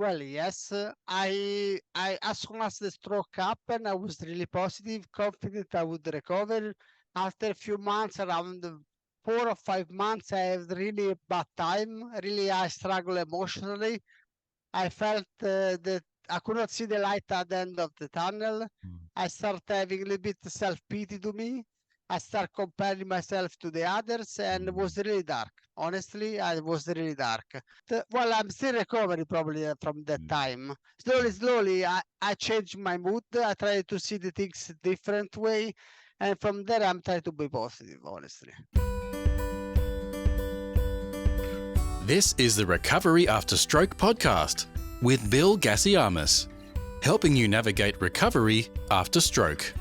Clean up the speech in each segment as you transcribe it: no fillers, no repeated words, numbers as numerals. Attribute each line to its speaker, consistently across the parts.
Speaker 1: Well, yes, as soon as the stroke happened, I was really positive, confident I would recover. After a few months, around 4 or 5 months, I had really a bad time. Really, I struggle emotionally. I felt that I could not see the light at the end of the tunnel.
Speaker 2: Mm.
Speaker 1: I started having a little bit self pity to me. I started comparing myself to the others, and it
Speaker 2: Mm.
Speaker 1: was really dark. Honestly, I was really dark. Well, I'm still recovering probably from that
Speaker 2: Yeah.
Speaker 1: time. Slowly,
Speaker 2: Mm.
Speaker 1: slowly, I changed my mood. I try to see the things different way, and from there, I'm trying to be positive. Honestly.
Speaker 3: This is the Recovery After Stroke podcast with Bill Gassiamis, helping you navigate recovery after stroke.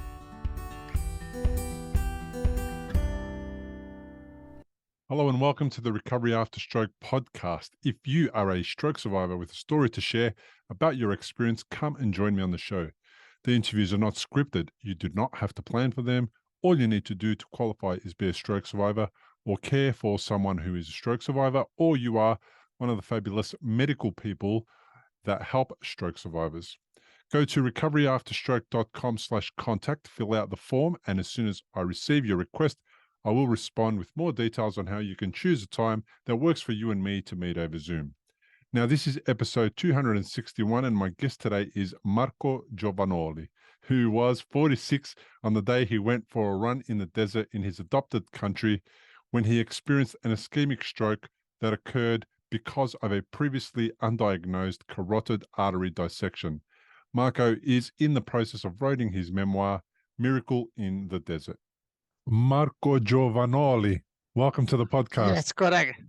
Speaker 2: Hello and welcome to the Recovery After Stroke podcast. If you are a stroke survivor with a story to share about your experience, come and join me on the show. The interviews are not scripted. You do not have to plan for them. All you need to do to qualify is be a stroke survivor or care for someone who is a stroke survivor, or you are one of the fabulous medical people that help stroke survivors. Go to recoveryafterstroke.com/contact, fill out the form, and as soon as I receive your request, I will respond with more details on how you can choose a time that works for you and me to meet over Zoom. Now, this is episode 261, and my guest today is Marco Giovanoli, who was 46 on the day he went for a run in the desert in his adopted country when he experienced an ischemic stroke that occurred because of a previously undiagnosed carotid artery dissection. Marco is in the process of writing his memoir, Miracle in the Desert. Marco Giovanoli, welcome to the podcast.
Speaker 1: Yes, correct.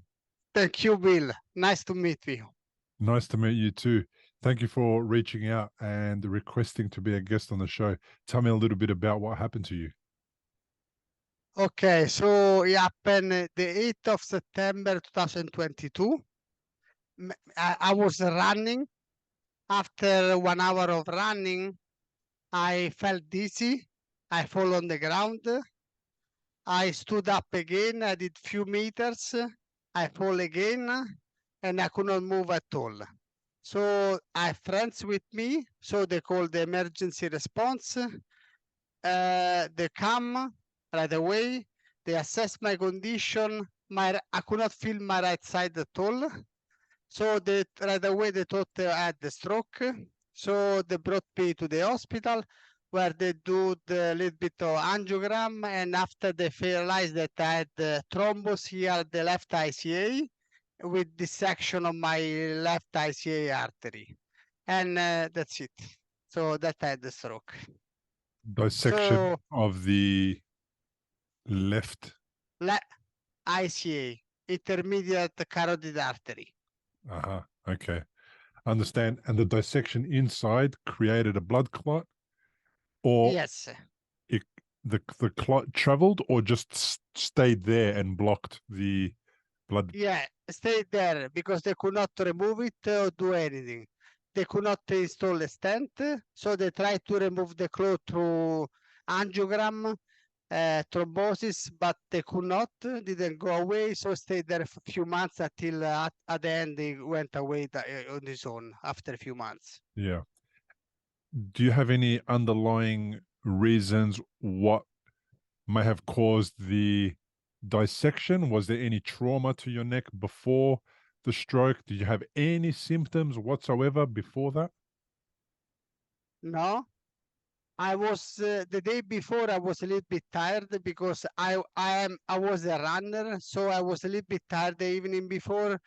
Speaker 1: Thank you, Bill. Nice to meet you.
Speaker 2: Nice to meet you too. Thank you for reaching out and requesting to be a guest on the show. Tell me a little bit about what happened to you.
Speaker 1: Okay, so it happened the 8th of September 2022. I was running. After 1 hour of running, I felt dizzy. I fall on the ground. I stood up again. I did few meters. I fall again, and I could not move at all. So I have friends with me. So they call the emergency response. They come right away. They assess my condition. I could not feel my right side at all. So they right away they thought I had the stroke. So they brought me to the hospital where they do the little bit of angiogram, and after they realized that I had thrombus here, the left ICA, with dissection of my left ICA artery, and that's it. So that I had the stroke.
Speaker 2: Dissection
Speaker 1: So
Speaker 2: of the left.
Speaker 1: le- ICA, intermediate carotid artery.
Speaker 2: Uh-huh. Okay. Understand. And the dissection inside created a blood clot, or
Speaker 1: Yes.
Speaker 2: it, the clot traveled, or just stayed there and blocked the blood.
Speaker 1: Yeah, stay there because they could not remove it or do anything. They could not install a stent, so they tried to remove the clot through angiogram, thrombosis, but they could not, didn't go away, so stayed there for a few months until at the end they went away on his own after a few months.
Speaker 2: Yeah. Do you have any underlying reasons what may have caused the dissection? Was there any trauma to your neck before the stroke? Did you have any symptoms whatsoever before that?
Speaker 1: No, I was the day before. I was a little bit tired because I was a runner, so I was a little bit tired the evening before.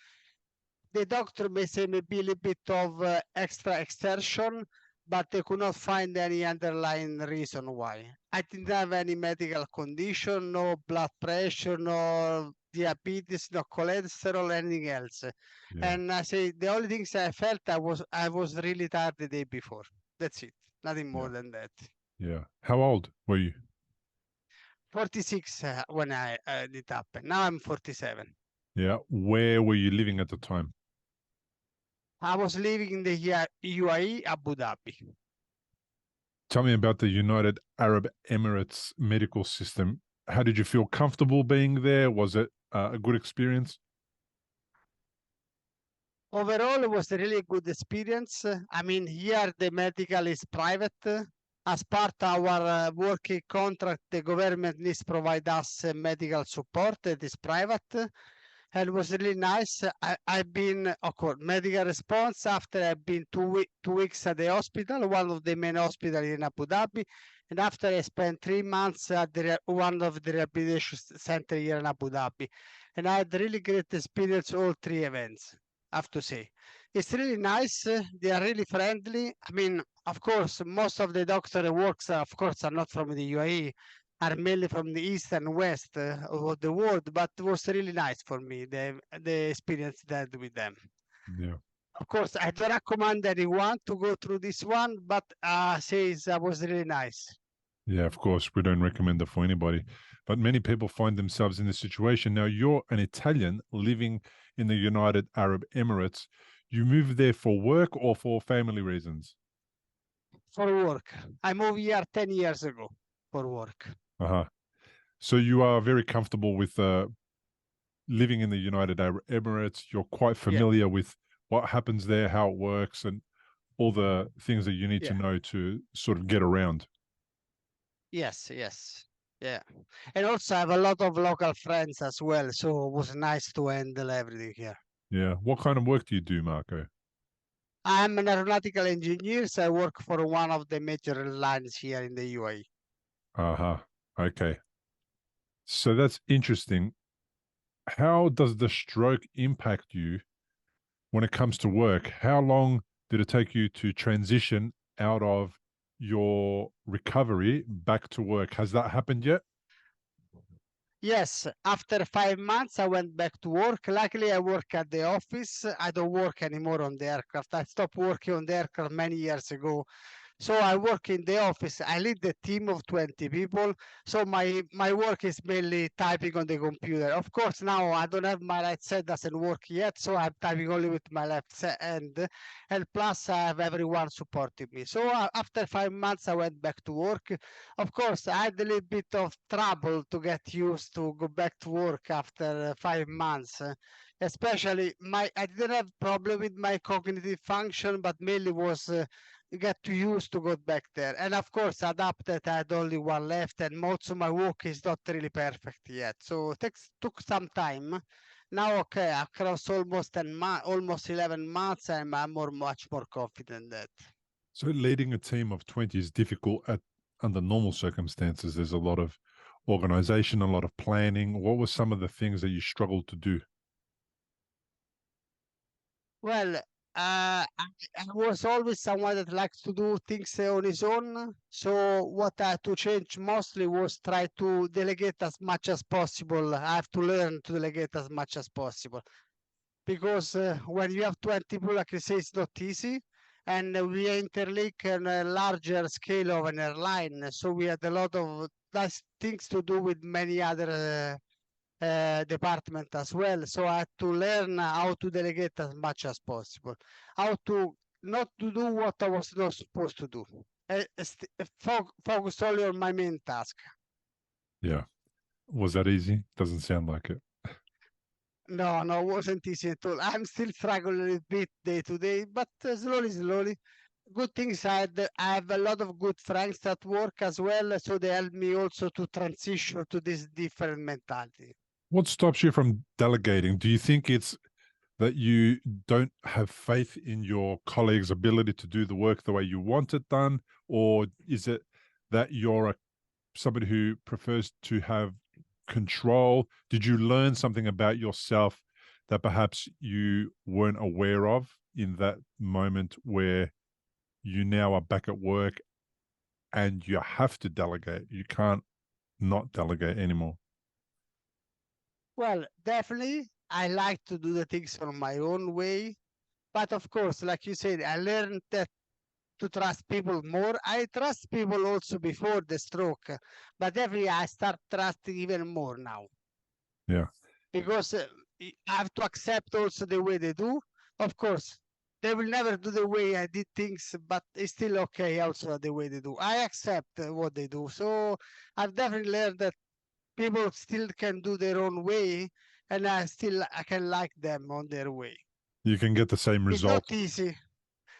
Speaker 1: The doctor may say maybe a little bit of extra exertion, but they could not find any underlying reason why. I didn't have any medical condition, no blood pressure, no diabetes, no cholesterol, anything else.
Speaker 2: Yeah.
Speaker 1: And I say the only things I felt I was really tired the day before. That's it. Nothing more
Speaker 2: Yeah.
Speaker 1: than that.
Speaker 2: Yeah. How old were you?
Speaker 1: 46 when I it happened. Now I'm 47.
Speaker 2: Yeah. Where were you living at the time?
Speaker 1: I was living in the UAE, Abu Dhabi.
Speaker 2: Tell me about the United Arab Emirates medical system. How did you feel comfortable being there? Was it a good experience?
Speaker 1: overall, it was a really good experience. I mean, here the medical is private. As part of our working contract, the government needs to provide us medical support that is private. And it was really nice. I've been, of course, medical response after I've been 2 weeks at the hospital, one of the main hospitals in Abu Dhabi. And after I spent 3 months at one of the rehabilitation center here in Abu Dhabi. And I had really great experience all 3 events, I have to say. It's really nice. They are really friendly. I mean, of course, most of the doctor that works, of course, are not from the UAE, are mainly from the east and west of the world, but it was really nice for me, the experience that with them.
Speaker 2: Yeah.
Speaker 1: Of course, I don't recommend anyone to go through this one, but says that was really nice.
Speaker 2: Yeah, of course, we don't recommend it for anybody. But many people find themselves in this situation. Now, you're an Italian living in the United Arab Emirates. You moved there for work or for family reasons?
Speaker 1: For work. I moved here 10 years ago for work.
Speaker 2: Uh-huh. So you are very comfortable with living in the United Arab Emirates. You're quite familiar with what happens there, how it works, and all the things that you need to know to sort of get around.
Speaker 1: Yes. Yeah. And also I have a lot of local friends as well, so it was nice to handle everything here.
Speaker 2: Yeah. What kind of work do you do, Marco?
Speaker 1: I'm an aeronautical engineer, so I work for one of the major airlines here in the UAE.
Speaker 2: Uh-huh. Okay. So that's interesting. How does the stroke impact you when it comes to work? How long did it take you to transition out of your recovery back to work? Has that happened yet?
Speaker 1: Yes, after 5 months, I went back to work. Luckily, I work at the office. I don't work anymore on the aircraft. I stopped working on the aircraft many years ago. So I work in the office. I lead the team of 20 people. So my work is mainly typing on the computer. Of course, now I don't have my right side doesn't work yet, so I'm typing only with my left hand. And plus, I have everyone supporting me. So after 5 months, I went back to work. Of course, I had a little bit of trouble to get used to go back to work after 5 months. Especially, I didn't have problem with my cognitive function, but mainly was get too used to go back there. And of course, adapted, I had only one left, and most of my work is not really perfect yet. So it took some time. Now, okay, across almost 11 months, I'm much more confident that.
Speaker 2: So leading a team of 20 is difficult under normal circumstances. There's a lot of organization, a lot of planning. What were some of the things that you struggled to do?
Speaker 1: Well, I was always someone that likes to do things on his own. So what I had to change mostly was try to delegate as much as possible. I have to learn to delegate as much as possible. Because when you have 20 people, like I say, it's not easy. And we interlink on a larger scale of an airline. So we had a lot of nice things to do with many other department as well. So I had to learn how to delegate as much as possible, how to not to do what I was not supposed to do. Focus only on my main task.
Speaker 2: Yeah. Was that easy? Doesn't sound like it.
Speaker 1: No, it wasn't easy at all. I'm still struggling a bit day to day, but slowly. Good things I have a lot of good friends at work as well, so they help me also to transition to this different mentality.
Speaker 2: What stops you from delegating? Do you think it's that you don't have faith in your colleagues' ability to do the work the way you want it done? Or is it that you're somebody who prefers to have control? Did you learn something about yourself that perhaps you weren't aware of in that moment where you now are back at work and you have to delegate? You can't not delegate anymore.
Speaker 1: Well, definitely, I like to do the things on my own way. But of course, like you said, I learned that to trust people more. I trust people also before the stroke, but definitely I start trusting even more now.
Speaker 2: Yeah.
Speaker 1: Because I have to accept also the way they do. Of course, they will never do the way I did things, but it's still okay also the way they do. I accept what they do. So I've definitely learned that people still can do their own way, and I can like them on their way.
Speaker 2: You can get the same
Speaker 1: It's not
Speaker 2: result.
Speaker 1: easy.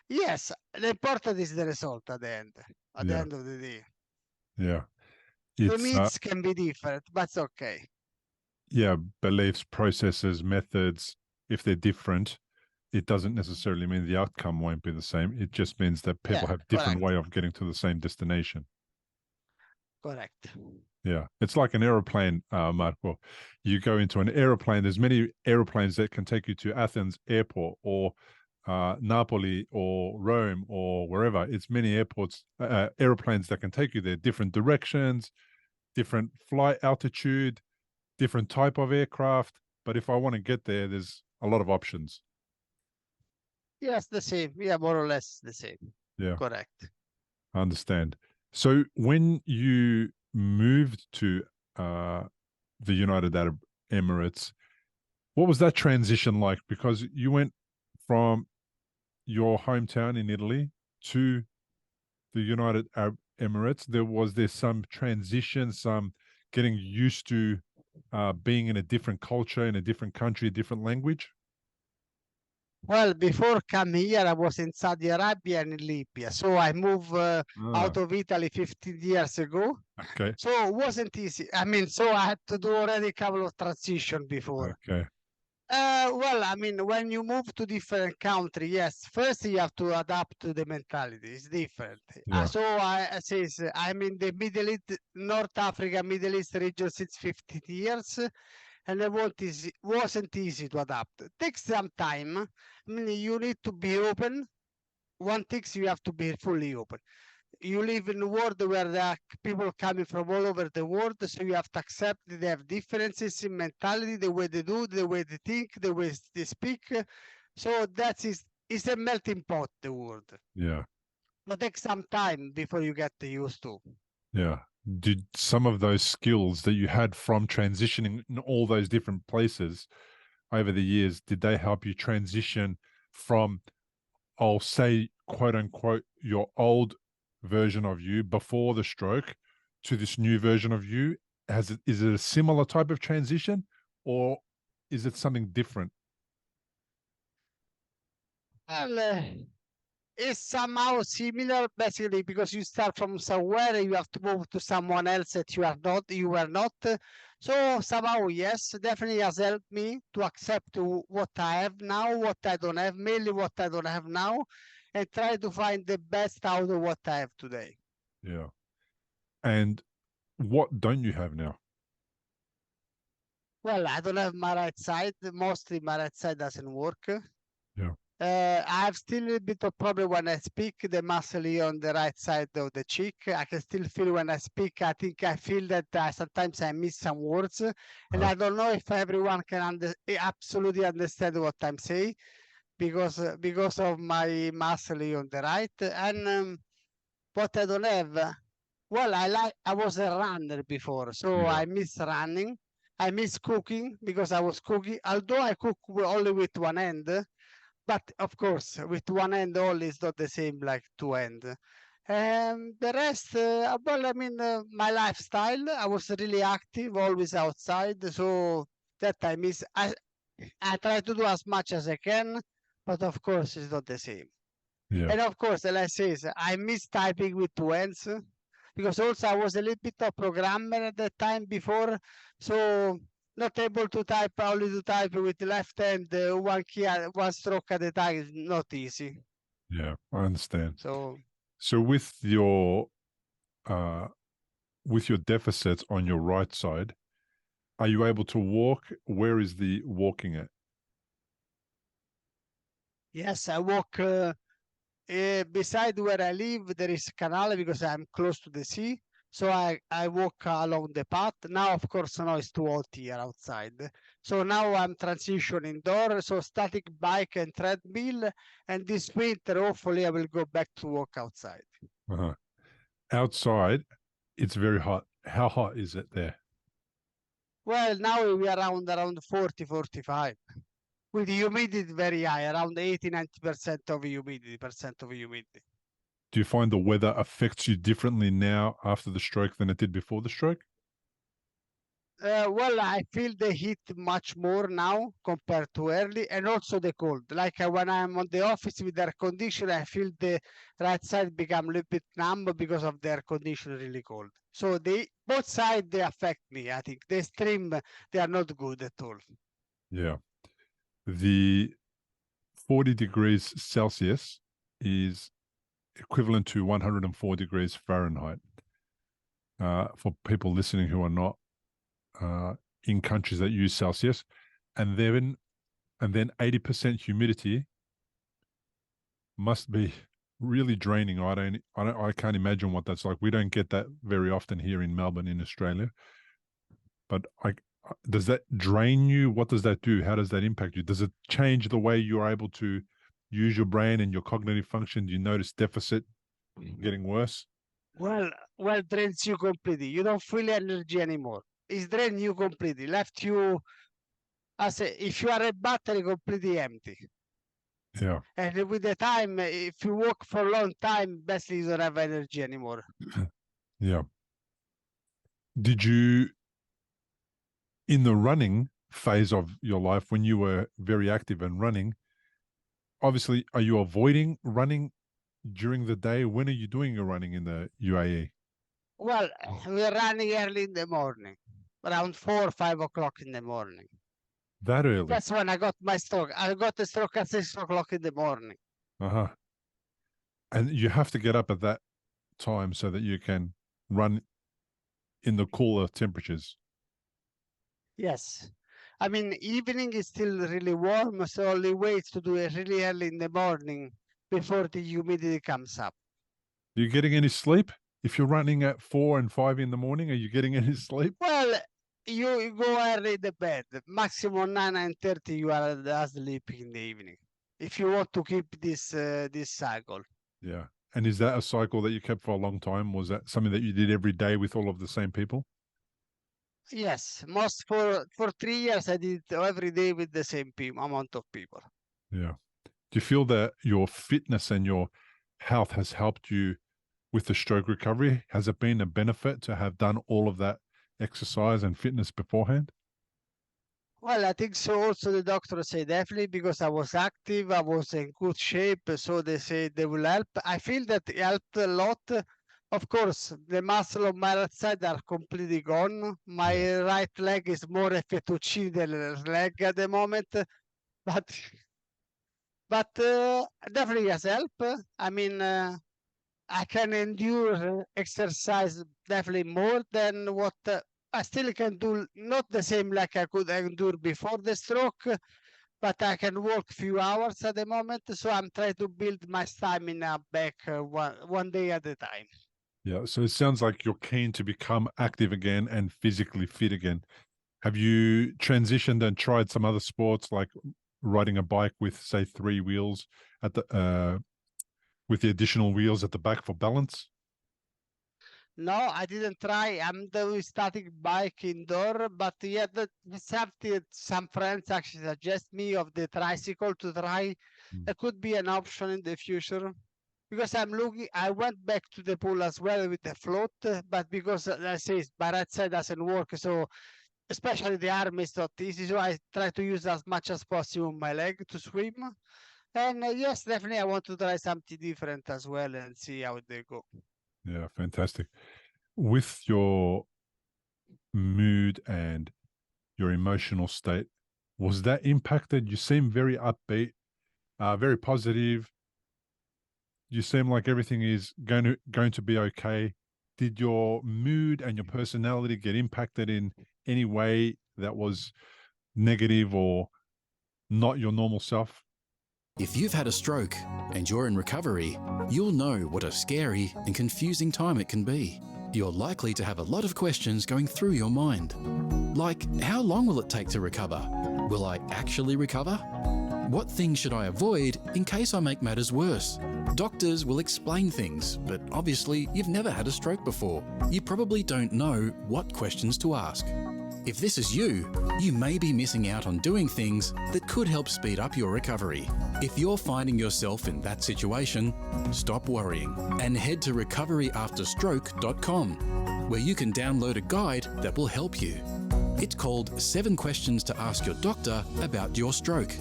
Speaker 1: Yes, the important is the result at the end. At the
Speaker 2: Yeah.
Speaker 1: end of the day.
Speaker 2: Yeah.
Speaker 1: For
Speaker 2: It's
Speaker 1: me, it can be different, but it's okay.
Speaker 2: yeah, beliefs, processes, methods, if they're different, it doesn't necessarily mean the outcome won't be the same. It just means that people
Speaker 1: Yeah,
Speaker 2: have different
Speaker 1: correct.
Speaker 2: way of getting to the same destination.
Speaker 1: Correct.
Speaker 2: Yeah. It's like an aeroplane, Marco. You go into an aeroplane, there's many aeroplanes that can take you to Athens airport or Napoli or Rome or wherever. It's many airplanes that can take you there, different directions, different flight altitude, different type of aircraft. But if I want to get there, there's a lot of options.
Speaker 1: Yes, the same. Yeah, more or less the same.
Speaker 2: Yeah.
Speaker 1: Correct.
Speaker 2: I understand. So when you moved to the United Arab Emirates, what was that transition like? Because you went from your hometown in Italy to the United Arab Emirates. Was there some transition, some getting used to being in a different culture, in a different country, a different language?
Speaker 1: Well, before coming here, I was in Saudi Arabia and in Libya. So I moved out of Italy 15 years ago.
Speaker 2: Okay.
Speaker 1: So it wasn't easy. I mean, so I had to do already a couple of transition before.
Speaker 2: Okay.
Speaker 1: Well, I mean, when you move to different country, yes, first you have to adapt to the mentality. It's different.
Speaker 2: Yeah.
Speaker 1: So I says I'm in the Middle East, North Africa, Middle East region since 15 years, and it wasn't easy to adapt. It takes some time. I mean, you need to be open. One thing you have to be fully open. You live in a world where there are people coming from all over the world, so you have to accept that they have differences in mentality, the way they do, the way they think, the way they speak. So it's a melting pot, the world.
Speaker 2: Yeah.
Speaker 1: It takes some time before you get used to.
Speaker 2: Yeah. Did some of those skills that you had from transitioning in all those different places over the years, did they help you transition from, I'll say, quote unquote, your old version of you before the stroke to this new version of you? Is it a similar type of transition, or is it something different?
Speaker 1: Well, it's somehow similar, basically, because you start from somewhere, you have to move to someone else that you were not. So somehow, yes, definitely has helped me to accept what I have now, what I don't have, mainly what I don't have now, and try to find the best out of what I have today.
Speaker 2: Yeah. And what don't you have now?
Speaker 1: Well, I don't have my right side. Mostly my right side doesn't work.
Speaker 2: Yeah.
Speaker 1: I have still a bit of problem when I speak, the muscle here on the right side of the cheek. I can still feel when I speak. I think I feel that sometimes I miss some words. And I don't know if everyone can absolutely understand what I'm saying because of my muscle here on the right. And what I don't have, well, I was a runner before, so
Speaker 2: Yeah.
Speaker 1: I miss running. I miss cooking because I was cooking, although I cook only with one hand. But of course, with one hand only is not the same like two hand. The rest, well, I mean, my lifestyle, I was really active, always outside. So that I miss. I try to do as much as I can, but of course, it's not the same.
Speaker 2: Yeah.
Speaker 1: And of course, like I say, I miss typing with two hands because also I was a little bit of programmer at that time before. So not able to type, only to type with the left hand, one key, one stroke at a time is not easy.
Speaker 2: Yeah. I understand.
Speaker 1: So
Speaker 2: with your deficits on your right side, are you able to walk? Where is the walking at?
Speaker 1: yes, I walk beside where I live. There is a canal because I'm close to the sea. So I walk along the path. Now, of course, now it's too hot here outside. So now I'm transitioning indoor. So static bike and treadmill. And this winter, hopefully, I will go back to walk outside.
Speaker 2: Outside, it's very hot. How hot is it there?
Speaker 1: Well, now we are around 40, 45. With humidity very high, around 80, 90% of humidity,
Speaker 2: Do you find the weather affects you differently now after the stroke than it did before the stroke?
Speaker 1: Well, I feel the heat much more now compared to early, and also the cold. Like when I'm on the office with air conditioner, I feel the right side become a little bit numb because of the air conditioner really cold. So they both sides they affect me. I think the extreme they are not good at all.
Speaker 2: Yeah. The 40 degrees Celsius is equivalent to 104 degrees Fahrenheit. For people listening who are not in countries that use Celsius, and then 80% humidity must be really draining. I can't imagine what that's like. We don't get that very often here in Melbourne, in Australia. But does that drain you? What does that do? How does that impact you? Does it change the way you're able to use your brain and your cognitive function? Do you notice deficit getting worse?
Speaker 1: Well, drains you completely. You don't feel energy anymore. It's drained you completely. Left you as if you are a battery completely empty.
Speaker 2: Yeah.
Speaker 1: And with the time, if you walk for a long time, basically you don't have energy anymore.
Speaker 2: Yeah. Did you, in the running phase of your life, when you were very active and running, obviously, are you avoiding running during the day? When are you doing your running in the UAE?
Speaker 1: Well, we're running early in the morning, around 4 or 5 o'clock in the morning.
Speaker 2: That early?
Speaker 1: That's when I got my stroke. I got the stroke at 6 o'clock in the morning.
Speaker 2: Uh-huh. And you have to get up at that time so that you can run in the cooler temperatures.
Speaker 1: Yes. I mean, evening is still really warm, so only ways to do it really early in the morning before the humidity comes up.
Speaker 2: Are you getting any sleep? If you're running at 4 and 5 in the morning, are you getting any sleep?
Speaker 1: Well, you go early in the bed. Maximum 9:30 you are asleep in the evening. If you want to keep this cycle.
Speaker 2: Yeah. And is that a cycle that you kept for a long time? Was that something that you did every day with all of the same people?
Speaker 1: Yes, most for 3 years I did every day with the same amount of people.
Speaker 2: Yeah. Do you feel that your fitness and your health has helped you with the stroke recovery? Has it been a benefit to have done all of that exercise and fitness beforehand?
Speaker 1: Well, I think so. Also, the doctor said definitely because I was active, I was in good shape, so they say they will help. I feel that it helped a lot. Of course, the muscle on my right side are completely gone. My right leg is more a fettuccine than leg at the moment, but definitely has helped. I mean, I can endure exercise definitely more than what I still can do, not the same like I could endure before the stroke, but I can walk few hours at the moment. So I'm trying to build my stamina back one day at a time.
Speaker 2: Yeah. So it sounds like you're keen to become active again and physically fit again. Have you transitioned and tried some other sports like riding a bike with, say, 3 wheels at the with the additional wheels at the back for balance?
Speaker 1: No, I didn't try. I'm doing static bike indoor, but yeah, some friends actually suggest me of the tricycle to try. That could be an option in the future. Because I went back to the pool as well with the float, but because I say my right side doesn't work, so especially the arm is not easy, so I try to use as much as possible my leg to swim. And yes, definitely I want to try something different as well and see how they go.
Speaker 2: Yeah, fantastic. With your mood and your emotional state, was that impacted? You seem very upbeat, very positive. You seem like everything is going to be okay. Did your mood and your personality get impacted in any way that was negative or not your normal self?
Speaker 3: If you've had a stroke and you're in recovery, you'll know what a scary and confusing time it can be. You're likely to have a lot of questions going through your mind. Like, how long will it take to recover? Will I actually recover? What things should I avoid in case I make matters worse? Doctors will explain things, but obviously you've never had a stroke before. You probably don't know what questions to ask. If this is you, you may be missing out on doing things that could help speed up your recovery. If you're finding yourself in that situation, stop worrying and head to recoveryafterstroke.com, where you can download a guide that will help you. It's called 7 Questions to Ask Your Doctor About Your Stroke.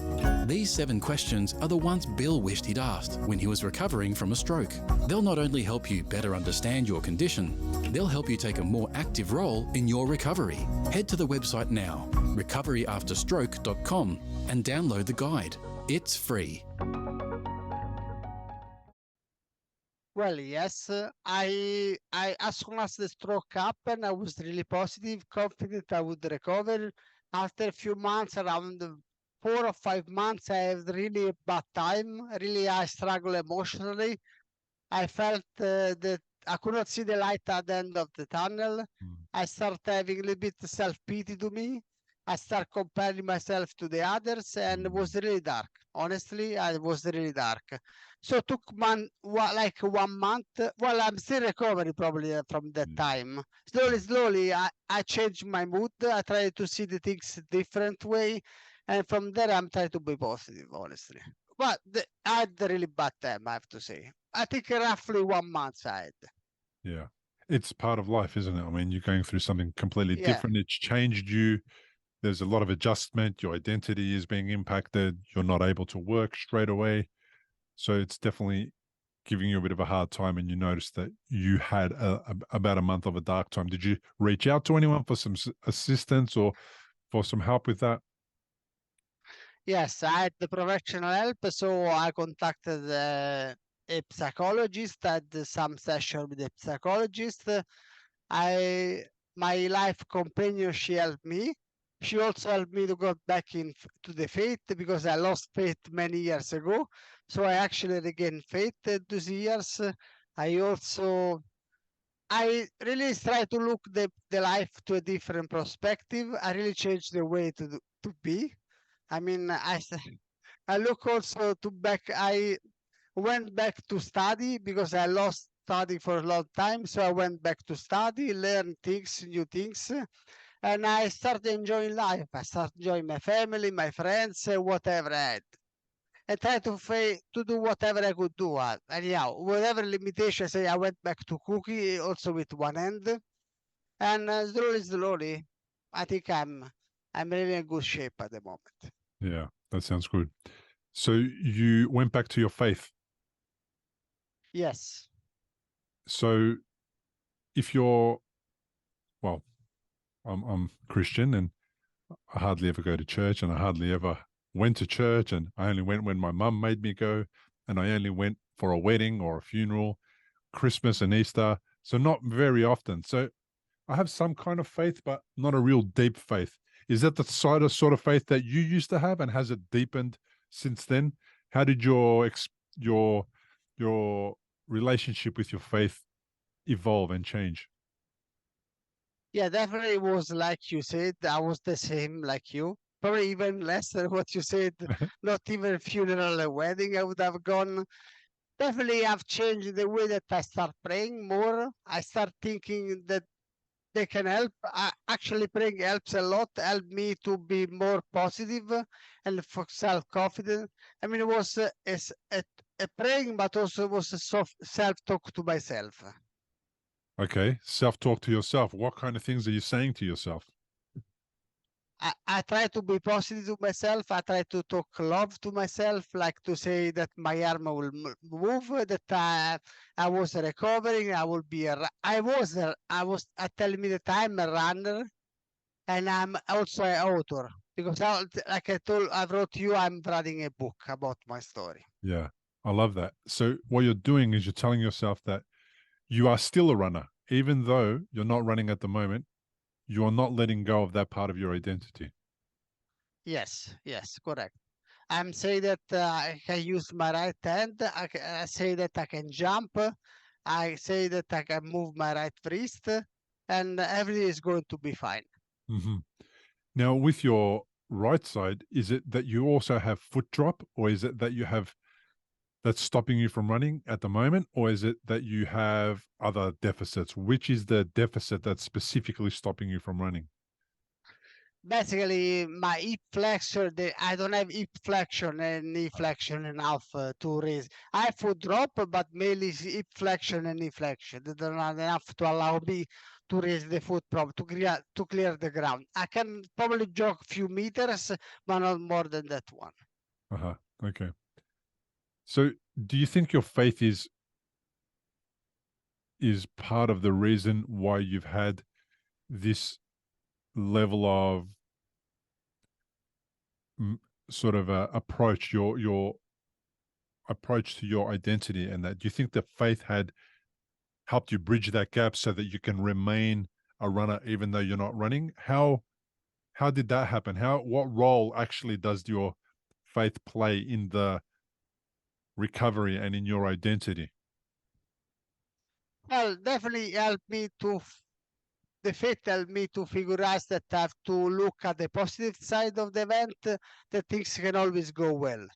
Speaker 3: These 7 questions are the ones Bill wished he'd asked when he was recovering from a stroke. They'll not only help you better understand your condition, they'll help you take a more active role in your recovery. Head to the website now, recoveryafterstroke.com, and download the guide. It's free.
Speaker 1: Well, yes, I as soon as the stroke happened, I was really positive, confident I would recover. After a few months, around 4 or 5 months, I had really a bad time. Really, I struggled emotionally. I felt that I could not see the light at the end of the tunnel. I started having a little bit self-pity to me. I started comparing myself to the others, and it was really dark. Honestly, it was really dark. So it took like 1 month. Well, I'm still recovering probably from that time. Slowly, I changed my mood. I tried to see the things different way. And from there, I'm trying to be positive, honestly. But I had a really bad time, I have to say. I think roughly 1 month I had.
Speaker 2: Yeah. It's part of life, isn't it? I mean, you're going through something completely
Speaker 1: Yeah.
Speaker 2: different. It's changed you. There's a lot of adjustment. Your identity is being impacted. You're not able to work straight away. So it's definitely giving you a bit of a hard time, and you notice that you had about a month of a dark time. Did you reach out to anyone for some assistance or for some help with that?
Speaker 1: Yes, I had the professional help, so I contacted a psychologist, I had some session with a psychologist. My life companion, she helped me. She also helped me to go back to the faith, because I lost faith many years ago. So I actually regained faith these years. I really try to look the life to a different perspective. I really changed the way to be. I mean, I look also to back. I went back to study because I lost study for a long time. So I went back to study, learn things, new things, and I started enjoying life. I started enjoying my family, my friends, whatever I had. I tried to do whatever I could do. Anyhow, whatever limitation, say I went back to cooking also with one hand, and slowly, I think I'm really in good shape at the moment.
Speaker 2: Yeah, that sounds good. So you went back to your faith.
Speaker 1: Yes.
Speaker 2: So if you're, well, I'm Christian, and I hardly ever go to church, and I hardly ever went to church, and I only went when my mum made me go, and I only went for a wedding or a funeral, Christmas and Easter. So not very often. So I have some kind of faith, but not a real deep faith. Is that the sort of faith that you used to have, and has it deepened since then? How did your relationship with your faith evolve and change?
Speaker 1: Yeah, definitely was like you said. I was the same like you. Probably even less than what you said. Not even funeral or wedding I would have gone. Definitely I've changed the way that I start praying more. I start thinking that they can help. Actually, praying helps a lot, helped me to be more positive and for self-confident. I mean, it was a praying, but also was a self-talk to myself.
Speaker 2: Okay, self-talk to yourself. What kind of things are you saying to yourself?
Speaker 1: I try to be positive to myself. I try to talk love to myself, like to say that my arm will move, that I was recovering. I will be. I was telling me that I'm a runner, and I'm also an author, because like I wrote you, I'm writing a book about my story.
Speaker 2: Yeah, I love that. So what you're doing is you're telling yourself that you are still a runner, even though you're not running at the moment. You are not letting go of that part of your identity.
Speaker 1: Yes, correct. I'm saying that I can use my right hand. I say that I can jump. I say that I can move my right wrist, and everything is going to be fine.
Speaker 2: Mm-hmm. Now, with your right side, is it that you also have foot drop, or is it that you have that's stopping you from running at the moment, or is it that you have other deficits? Which is the deficit that's specifically stopping you from running?
Speaker 1: Basically, my hip flexor, I don't have hip flexion and knee flexion enough to raise. I have foot drop, but mainly hip flexion and knee flexion. They don't have enough to allow me to raise the foot to clear the ground. I can probably jog a few meters, but not more than that one.
Speaker 2: Uh-huh. Okay. So do you think your faith is part of the reason why you've had this level of sort of approach, your approach to your identity, and that do you think that faith had helped you bridge that gap so that you can remain a runner even though you're not running? How did that happen? What role actually does your faith play in the recovery and in your identity?
Speaker 1: Well, definitely helped me the faith helped me to figure out that I have to look at the positive side of the event, that things can always go well.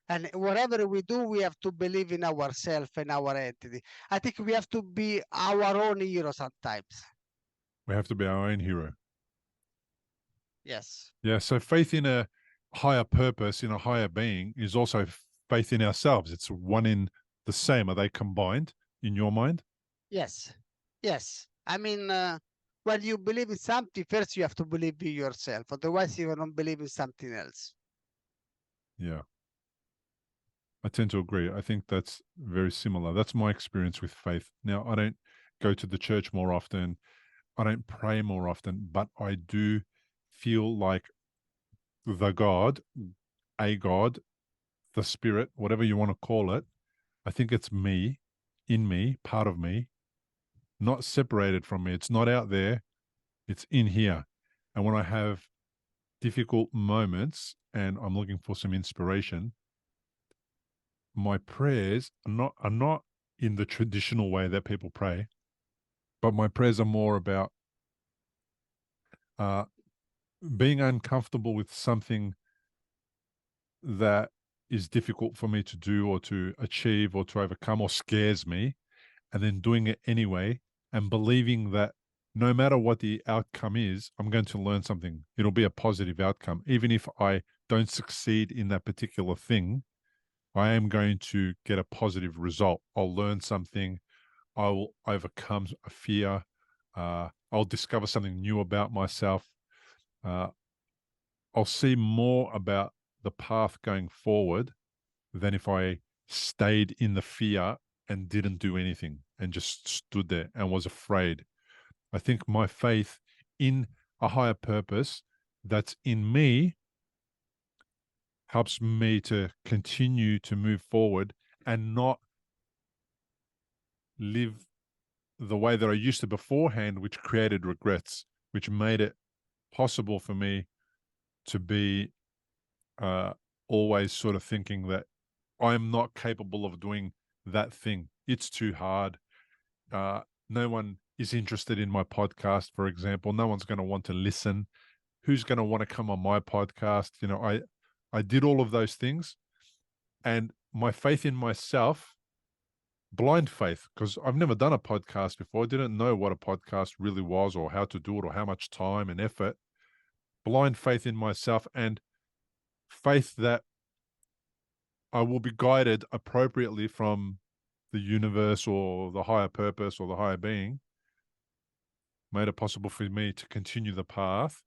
Speaker 1: And whatever we do, we have to believe in ourselves and our entity. I think we have to be our own hero sometimes.
Speaker 2: We have to be our own hero.
Speaker 1: Yes.
Speaker 2: Yeah. So faith in a higher purpose, in a higher being, is also faith in ourselves. It's one in the same. Are they combined in your mind?
Speaker 1: Yes. Yes. I mean, when you believe in something, first you have to believe in yourself. Otherwise, you don't believe in something else.
Speaker 2: Yeah. I tend to agree. I think that's very similar. That's my experience with faith. Now, I don't go to the church more often. I don't pray more often, but I do feel like the God, a God, the Spirit, whatever you want to call it, I think it's me, in me, part of me, not separated from me. It's not out there, it's in here. And when I have difficult moments and I'm looking for some inspiration, my prayers are not in the traditional way that people pray, but my prayers are more about being uncomfortable with something that is difficult for me to do or to achieve or to overcome or scares me, and then doing it anyway and believing that no matter what the outcome is, I'm going to learn something. It'll be a positive outcome. Even if I don't succeed in that particular thing, I am going to get a positive result. I'll learn something. I will overcome a fear. I'll discover something new about myself. I'll see more about the path going forward than if I stayed in the fear and didn't do anything and just stood there and was afraid. I think my faith in a higher purpose that's in me helps me to continue to move forward and not live the way that I used to beforehand, which created regrets, which made it possible for me to be always sort of thinking that I'm not capable of doing that thing. It's too hard. No one is interested in my podcast, for example. No one's going to want to listen. Who's going to want to come on my podcast? You know, I did all of those things, and my faith in myself, blind faith, because I've never done a podcast before. I didn't know what a podcast really was or how to do it or how much time and effort. Blind faith in myself and faith that I will be guided appropriately from the universe or the higher purpose or the higher being made it possible for me to continue the path.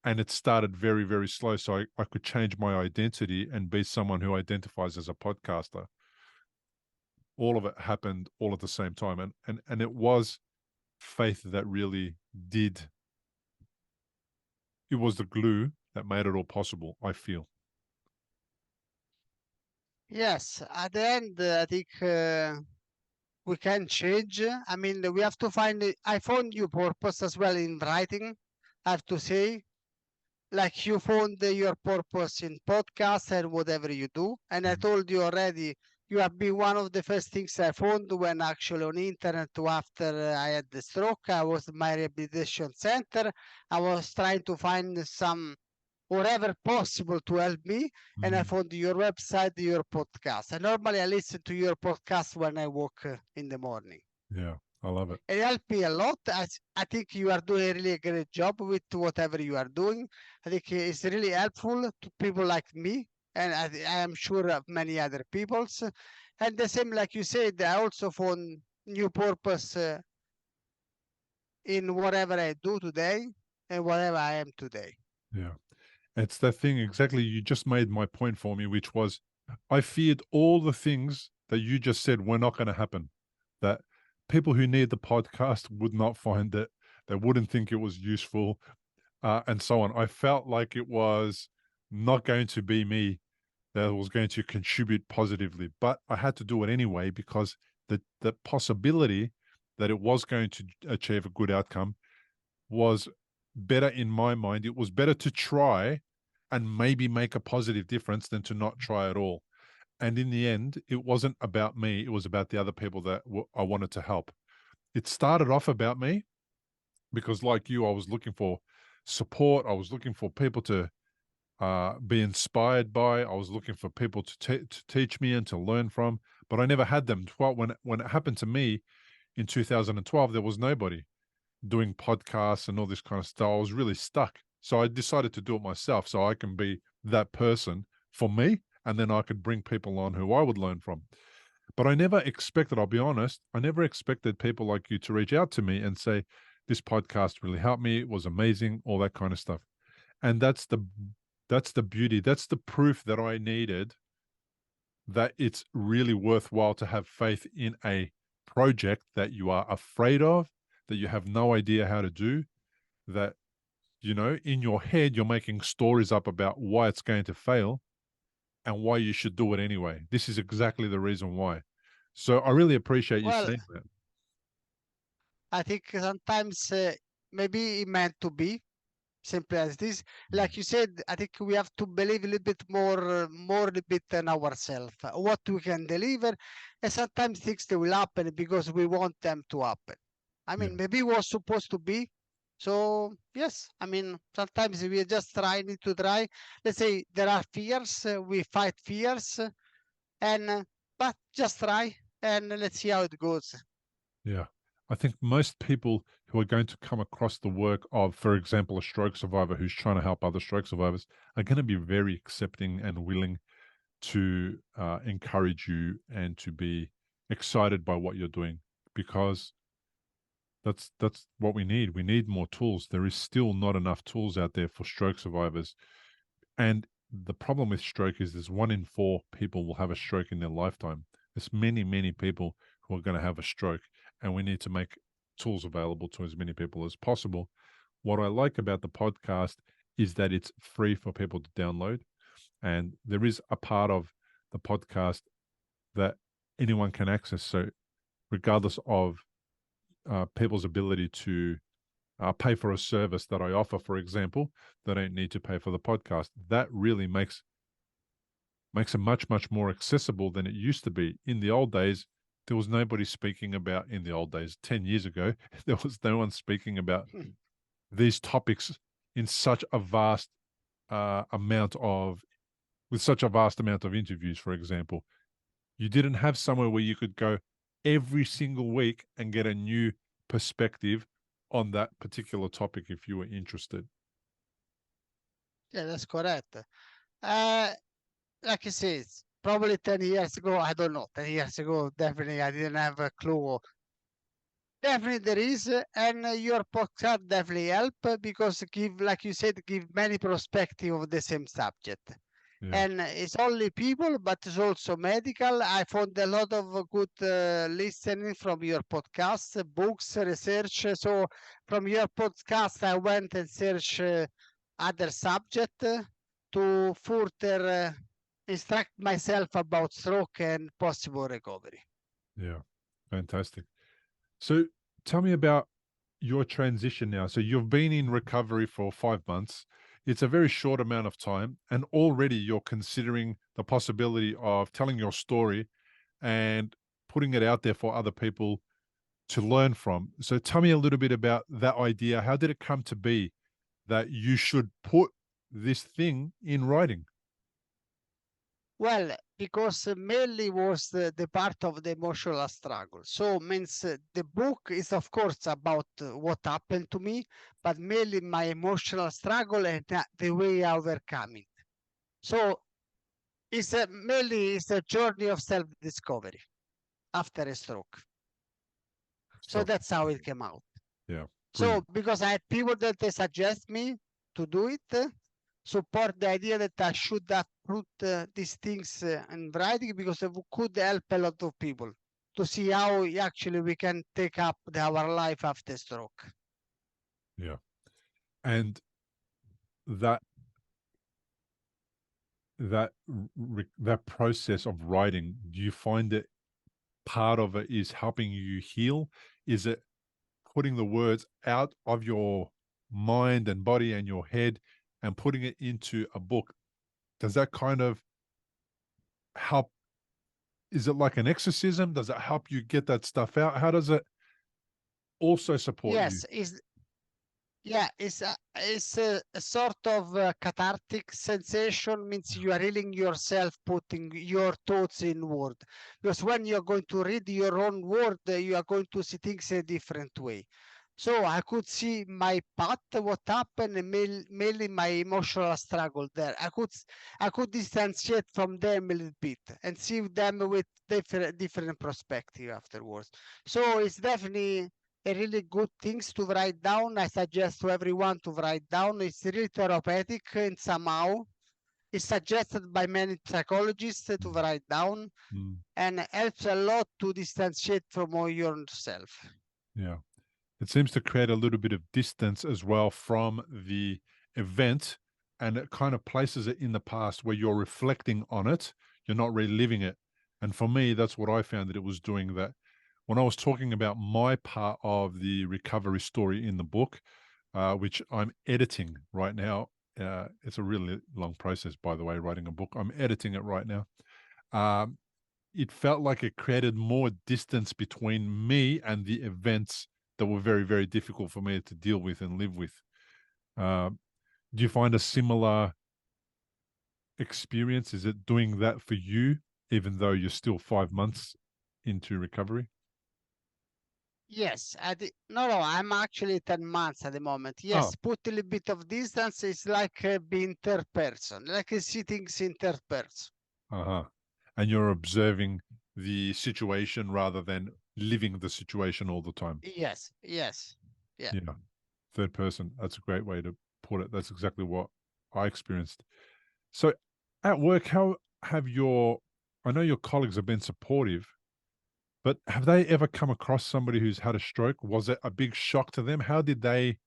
Speaker 2: And it started very, very slow. So I could change my identity and be someone who identifies as a podcaster. All of it happened all at the same time. And it was faith that really did. It was the glue that made it all possible, I feel.
Speaker 1: Yes, at the end, I think we can change. I mean, we have to find. I found new purpose as well in writing. I have to say, like you found your purpose in podcast and whatever you do. And I told you already, you have been one of the first things I found when actually on internet after I had the stroke. I was at my rehabilitation center. I was trying to find some whatever possible to help me, and I found your website, your podcast. And normally I listen to your podcast when I walk in the morning.
Speaker 2: Yeah, I love it.
Speaker 1: It helped me a lot. I think you are doing a really great job with whatever you are doing. I think it's really helpful to people like me, and I am sure of many other peoples. And the same, like you said, I also found new purpose in whatever I do today and whatever I am today.
Speaker 2: Yeah. It's that thing exactly. You just made my point for me, which was I feared all the things that you just said were not going to happen. That people who need the podcast would not find it, they wouldn't think it was useful, and so on. I felt like it was not going to be me that was going to contribute positively, but I had to do it anyway because the possibility that it was going to achieve a good outcome was better in my mind. It was better to try and maybe make a positive difference than to not try at all. And in the end, it wasn't about me. It was about the other people that I wanted to help. It started off about me because, like you, I was looking for support. I was looking for people to be inspired by. I was looking for people to teach me and to learn from, but I never had them. Well, when it happened to me in 2012, there was nobody doing podcasts and all this kind of stuff. I was really stuck. So I decided to do it myself so I can be that person for me, and then I could bring people on who I would learn from. But I never expected, I'll be honest, I never expected people like you to reach out to me and say, this podcast really helped me. It was amazing, all that kind of stuff. And that's the beauty. That's the proof that I needed that it's really worthwhile to have faith in a project that you are afraid of, that you have no idea how to do, that, you know, in your head, you're making stories up about why it's going to fail and why you should do it anyway. This is exactly the reason why. So I really appreciate you
Speaker 1: Well,
Speaker 2: saying that.
Speaker 1: I think sometimes maybe it meant to be simply as this. Like you said, I think we have to believe a little bit more a little bit in ourselves, what we can deliver, and sometimes things they will happen because we want them to happen. I mean,
Speaker 2: Yeah.
Speaker 1: maybe it was supposed to be. So yes, I mean, sometimes we just need to try. Let's say there are fears, we fight fears, and but just try and let's see how it goes.
Speaker 2: Yeah. I think most people who are going to come across the work of, for example, a stroke survivor who's trying to help other stroke survivors are going to be very accepting and willing to encourage you and to be excited by what you're doing, because that's what we need. We need more tools. There is still not enough tools out there for stroke survivors. And the problem with stroke is there's 1 in 4 people will have a stroke in their lifetime. There's many, many people who are going to have a stroke, and we need to make tools available to as many people as possible. What I like about the podcast is that it's free for people to download. And there is a part of the podcast that anyone can access. So regardless of people's ability to pay for a service that I offer, for example, they don't need to pay for the podcast. That really makes it much, much more accessible than it used to be. In the old days, there was nobody speaking about, in the old days, 10 years ago, there was no one speaking about these topics in such a vast with such a vast amount of interviews, for example. You didn't have somewhere where you could go every single week and get a new perspective on that particular topic if you were interested.
Speaker 1: Yeah, that's correct. Like I said, probably 10 years ago, I don't know. 10 years ago, definitely I didn't have a clue. Definitely there is, and your podcast definitely help because give, like you said, give many perspective of the same subject.
Speaker 2: Yeah.
Speaker 1: And it's only people, but it's also medical. I found a lot of good listening from your podcast, books, research. So from your podcast, I went and searched other subject to further instruct myself about stroke and possible recovery.
Speaker 2: Yeah, fantastic. So tell me about your transition now. So you've been in recovery for 5 months. It's a very short amount of time, and already you're considering the possibility of telling your story and putting it out there for other people to learn from. So tell me a little bit about that idea. How did it come to be that you should put this thing in writing?
Speaker 1: Well, because mainly was the part of the emotional struggle. So means the book is of course about what happened to me, but mainly my emotional struggle and the way I overcome it. So it's mainly it's a journey of self-discovery after a stroke. So
Speaker 2: So,
Speaker 1: that's how it came out.
Speaker 2: yeah,
Speaker 1: So
Speaker 2: Brilliant.
Speaker 1: because I had people that they suggest me to do it, support the idea that I should have put these things in writing, because it could help a lot of people to see how actually we can take up our life after stroke.
Speaker 2: Yeah. And that that process of writing, do you find that part of it is helping you heal? Is it putting the words out of your mind and body and your head and putting it into a book? Does that kind of help? Is it like an exorcism? Does it help you get that stuff out? How does it also support you?
Speaker 1: Yes, it's a sort of cathartic sensation. Means you are healing yourself, putting your thoughts in word. Because when you're going to read your own word, you are going to see things a different way. So I could see my path, what happened, and mainly my emotional struggle there. I could distantiate from them a little bit and see them with different perspective afterwards. So it's definitely a really good things to write down. I suggest to everyone to write down. It's really therapeutic and somehow it's suggested by many psychologists to write down,
Speaker 2: Mm,
Speaker 1: and helps a lot to distantiate from all yourself.
Speaker 2: yeah. It seems to create a little bit of distance as well from the event, and it kind of places it in the past where you're reflecting on it, you're not reliving it. And for me, that's what I found that it was doing. That when I was talking about my part of the recovery story in the book, which I'm editing right now. It's a really long process, by the way, writing a book. I'm editing it right now. Um, it felt like it created more distance between me and the events that were very, very difficult for me to deal with and live with. Do you find a similar experience? Is it doing that for you, even though you're still 5 months into recovery?
Speaker 1: Yes, no, I'm actually 10 months at the moment. Yes,
Speaker 2: Oh.
Speaker 1: put a little bit of distance. It's like being third person, like sitting in third person.
Speaker 2: Uh-huh. And you're observing the situation rather than living the situation all the time.
Speaker 1: Yes, yes, yeah.
Speaker 2: Yeah. Third person. That's a great way to put it. That's exactly what I experienced. So at work, how have I know your colleagues have been supportive, but have they ever come across somebody who's had a stroke? Was it a big shock to them? How did they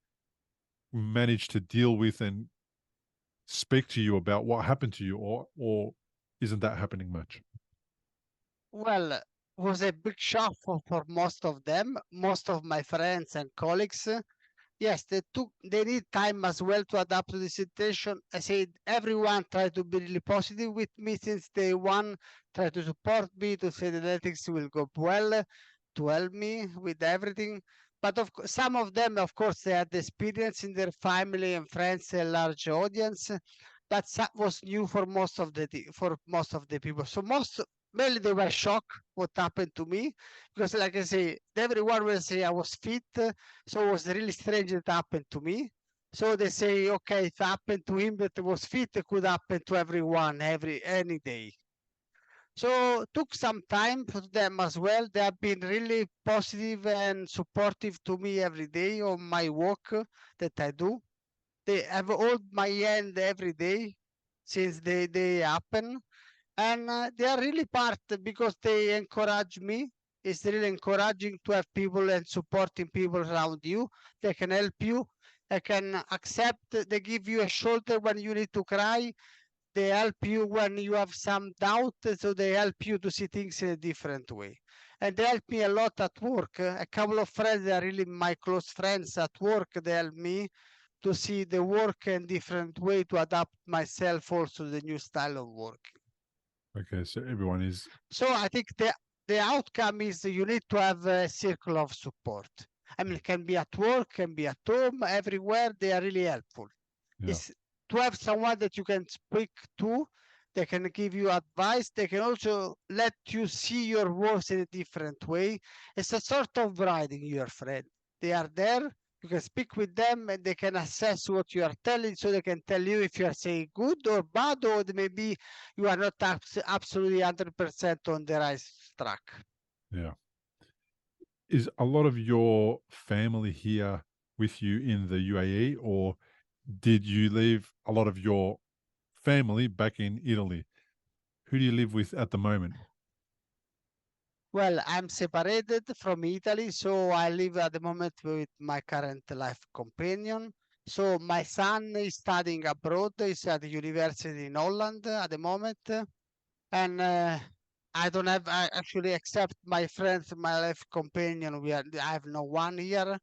Speaker 2: manage to deal with and speak to you about what happened to you, or isn't that happening much?
Speaker 1: Well, was a big shock for most of them, most of my friends and colleagues. Yes, they need time as well to adapt to the situation. I said everyone tried to be really positive with me since day one, try to support me, to say that things will go well, to help me with everything. But some of them, of course, they had experience in their family and friends, a large audience. But that was new for most of the people. So mainly they were shocked what happened to me, because, like I say, everyone will say I was fit, so it was really strange that happened to me. So they say, okay, if it happened to him that was fit, it could happen to everyone any day. So took some time for them as well. They have been really positive and supportive to me every day on my work that I do. They have hold my hand every day since they happen, and they are really part because they encourage me. It's really encouraging to have people and supporting people around you. They can help you. They can accept. They give you a shoulder when you need to cry. They help you when you have some doubt, so they help you to see things in a different way. And they help me a lot at work. A couple of friends, they are really my close friends at work. They help me to see the work in different way, to adapt myself also to the new style of working.
Speaker 2: Okay, so everyone is.
Speaker 1: So I think the outcome is you need to have a circle of support. I mean, it can be at work, can be at home, everywhere. They are really helpful.
Speaker 2: Yeah.
Speaker 1: It's to have someone that you can speak to. They can give you advice. They can also let you see your works in a different way. It's a sort of guiding your friend. They are there. You can speak with them and they can assess what you are telling, so they can tell you if you are saying good or bad, or maybe you are not absolutely 100% on the right track.
Speaker 2: Yeah. Is a lot of your family here with you in the UAE, or did you leave a lot of your family back in Italy? Who do you live with at the moment?
Speaker 1: Well, I'm separated from Italy, so I live at the moment with my current life companion. So my son is studying abroad. He's at the university in Holland at the moment. And I don't have actually except my friends, my life companion. I have no one here.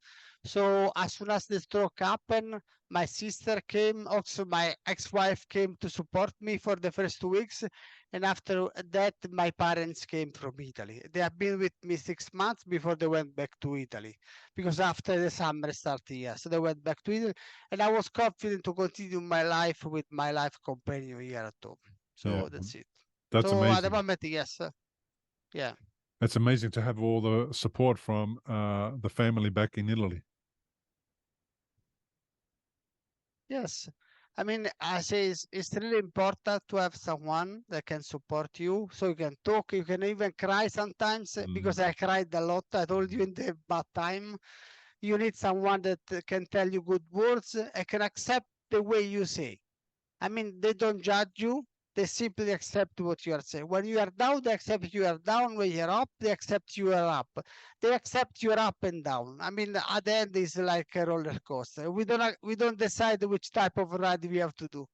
Speaker 1: So as soon as the stroke happened, my sister came. Also, my ex-wife came to support me for the first 2 weeks, and after that, my parents came from Italy. They have been with me 6 months before they went back to Italy, because after the summer started here, so they went back to Italy, and I was confident to continue my life with my life companion here at home.
Speaker 2: Yeah,
Speaker 1: So that's it.
Speaker 2: that's
Speaker 1: So at the
Speaker 2: amazing.
Speaker 1: moment, yes. Yeah.
Speaker 2: That's amazing to have all the support from the family back in Italy.
Speaker 1: Yes. I mean, I say it's really important to have someone that can support you so you can talk, you can even cry sometimes because I cried a lot. I told you in the bad time. You need someone that can tell you good words and can accept the way you say. I mean, they don't judge you. They simply accept what you are saying. When you are down, they accept you are down. When you're up, they accept you are up. They accept you are up and down. I mean, at the end, it's like a roller coaster. We don't decide which type of ride we have to do.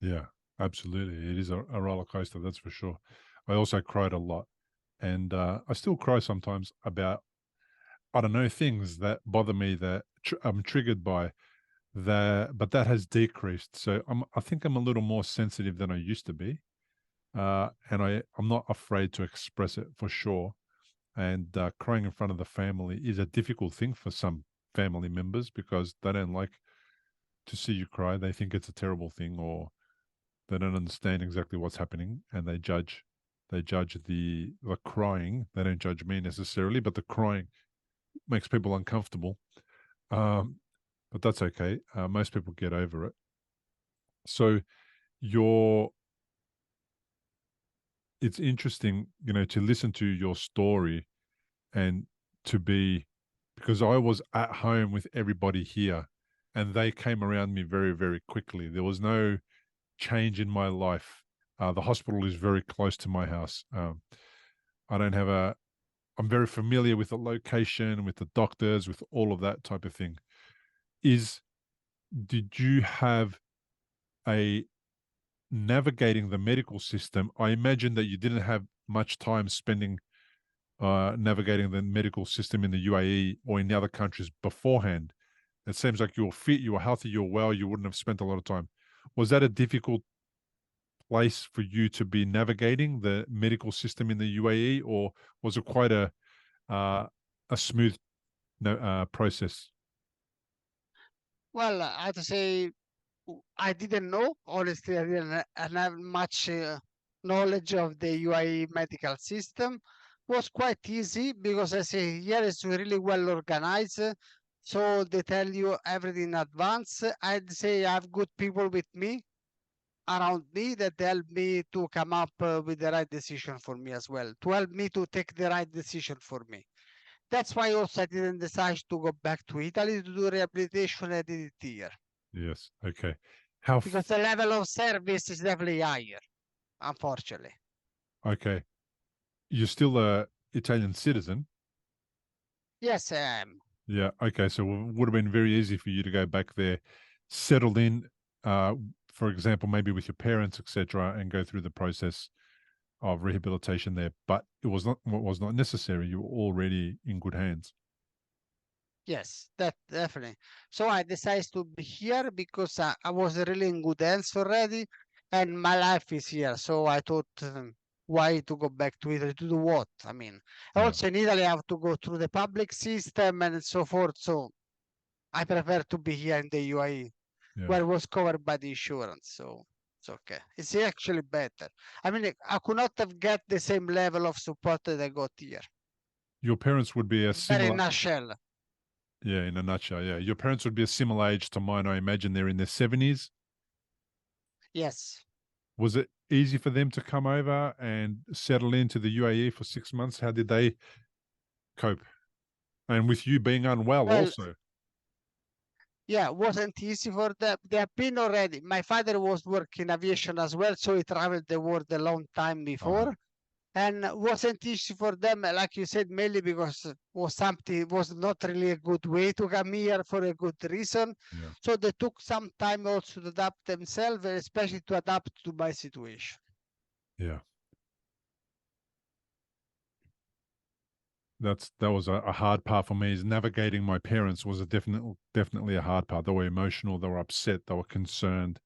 Speaker 2: Yeah, absolutely. It is a roller coaster, that's for sure. I also cried a lot, and I still cry sometimes about, I don't know, things that bother me that I'm triggered by. But that has decreased. So I think I'm a little more sensitive than I used to be, and I'm not afraid to express it for sure. And crying in front of the family is a difficult thing for some family members because they don't like to see you cry. They think it's a terrible thing, or they don't understand exactly what's happening, and they judge. They judge the crying. They don't judge me necessarily, but the crying makes people uncomfortable. Um, but that's okay. Most people get over it. So your it's interesting, to listen to your story and to be, because I was at home with everybody here and they came around me very, very quickly. There was no change in my life. The hospital is very close to my house. I don't have I'm very familiar with the location, with the doctors, with all of that type of thing. Did you have a navigating the medical system? I imagine that you didn't have much time spending navigating the medical system in the UAE or in the other countries beforehand. It seems like you're fit, you're healthy, you're well, you wouldn't have spent a lot of time. Was that a difficult place for you to be navigating the medical system in the UAE, or was it quite uh, a smooth process?
Speaker 1: Well, I have to say, I didn't know. Honestly, I didn't have much knowledge of the UAE medical system. Was quite easy because I say here is really well organized. So they tell you everything in advance. I'd say I have good people with me around me that help me to come up with the right decision for me as well, to help me to take the right decision for me. That's why also I didn't decide to go back to Italy to do rehabilitation. I did it here
Speaker 2: Yes. Okay. How?
Speaker 1: because the level of service is definitely higher, unfortunately.
Speaker 2: Okay. You're still a Italian citizen.
Speaker 1: Yes, I am.
Speaker 2: Yeah. Okay. So it would have been very easy for you to go back there, settled in, uh, for example, maybe with your parents, etc., and go through the process of rehabilitation there. But it was not necessary. You were already in good hands.
Speaker 1: Yes, that definitely. So I decided to be here because I was really in good hands already, and my life is here. So I thought, why to go back to Italy to do what? I mean,
Speaker 2: Yeah.
Speaker 1: also in Italy, I have to go through the public system and so forth. So I prefer to be here in the UAE,
Speaker 2: Yeah.
Speaker 1: where it was covered by the insurance. So it's okay. It's actually better. I mean, I could not have get the same level of support that I got here.
Speaker 2: Your parents would be a
Speaker 1: Very
Speaker 2: similar.
Speaker 1: nutshell.
Speaker 2: Yeah, in a nutshell. Yeah, your parents would be a similar age to mine. I imagine they're in their 70s.
Speaker 1: Yes.
Speaker 2: Was it easy for them to come over and settle into the UAE for 6 months? How did they cope? And with you being unwell
Speaker 1: Well,
Speaker 2: also.
Speaker 1: Yeah, it wasn't easy for them. They have been already. My father was working aviation as well, so he traveled the world a long time before. And wasn't easy for them, like you said, mainly because it was not really a good way to come here for a good reason.
Speaker 2: Yeah.
Speaker 1: So they took some time also to adapt themselves, and especially to adapt to my situation.
Speaker 2: Yeah. That was a hard part for me. Is navigating my parents was definitely a hard part. They were emotional, they were upset, they were concerned.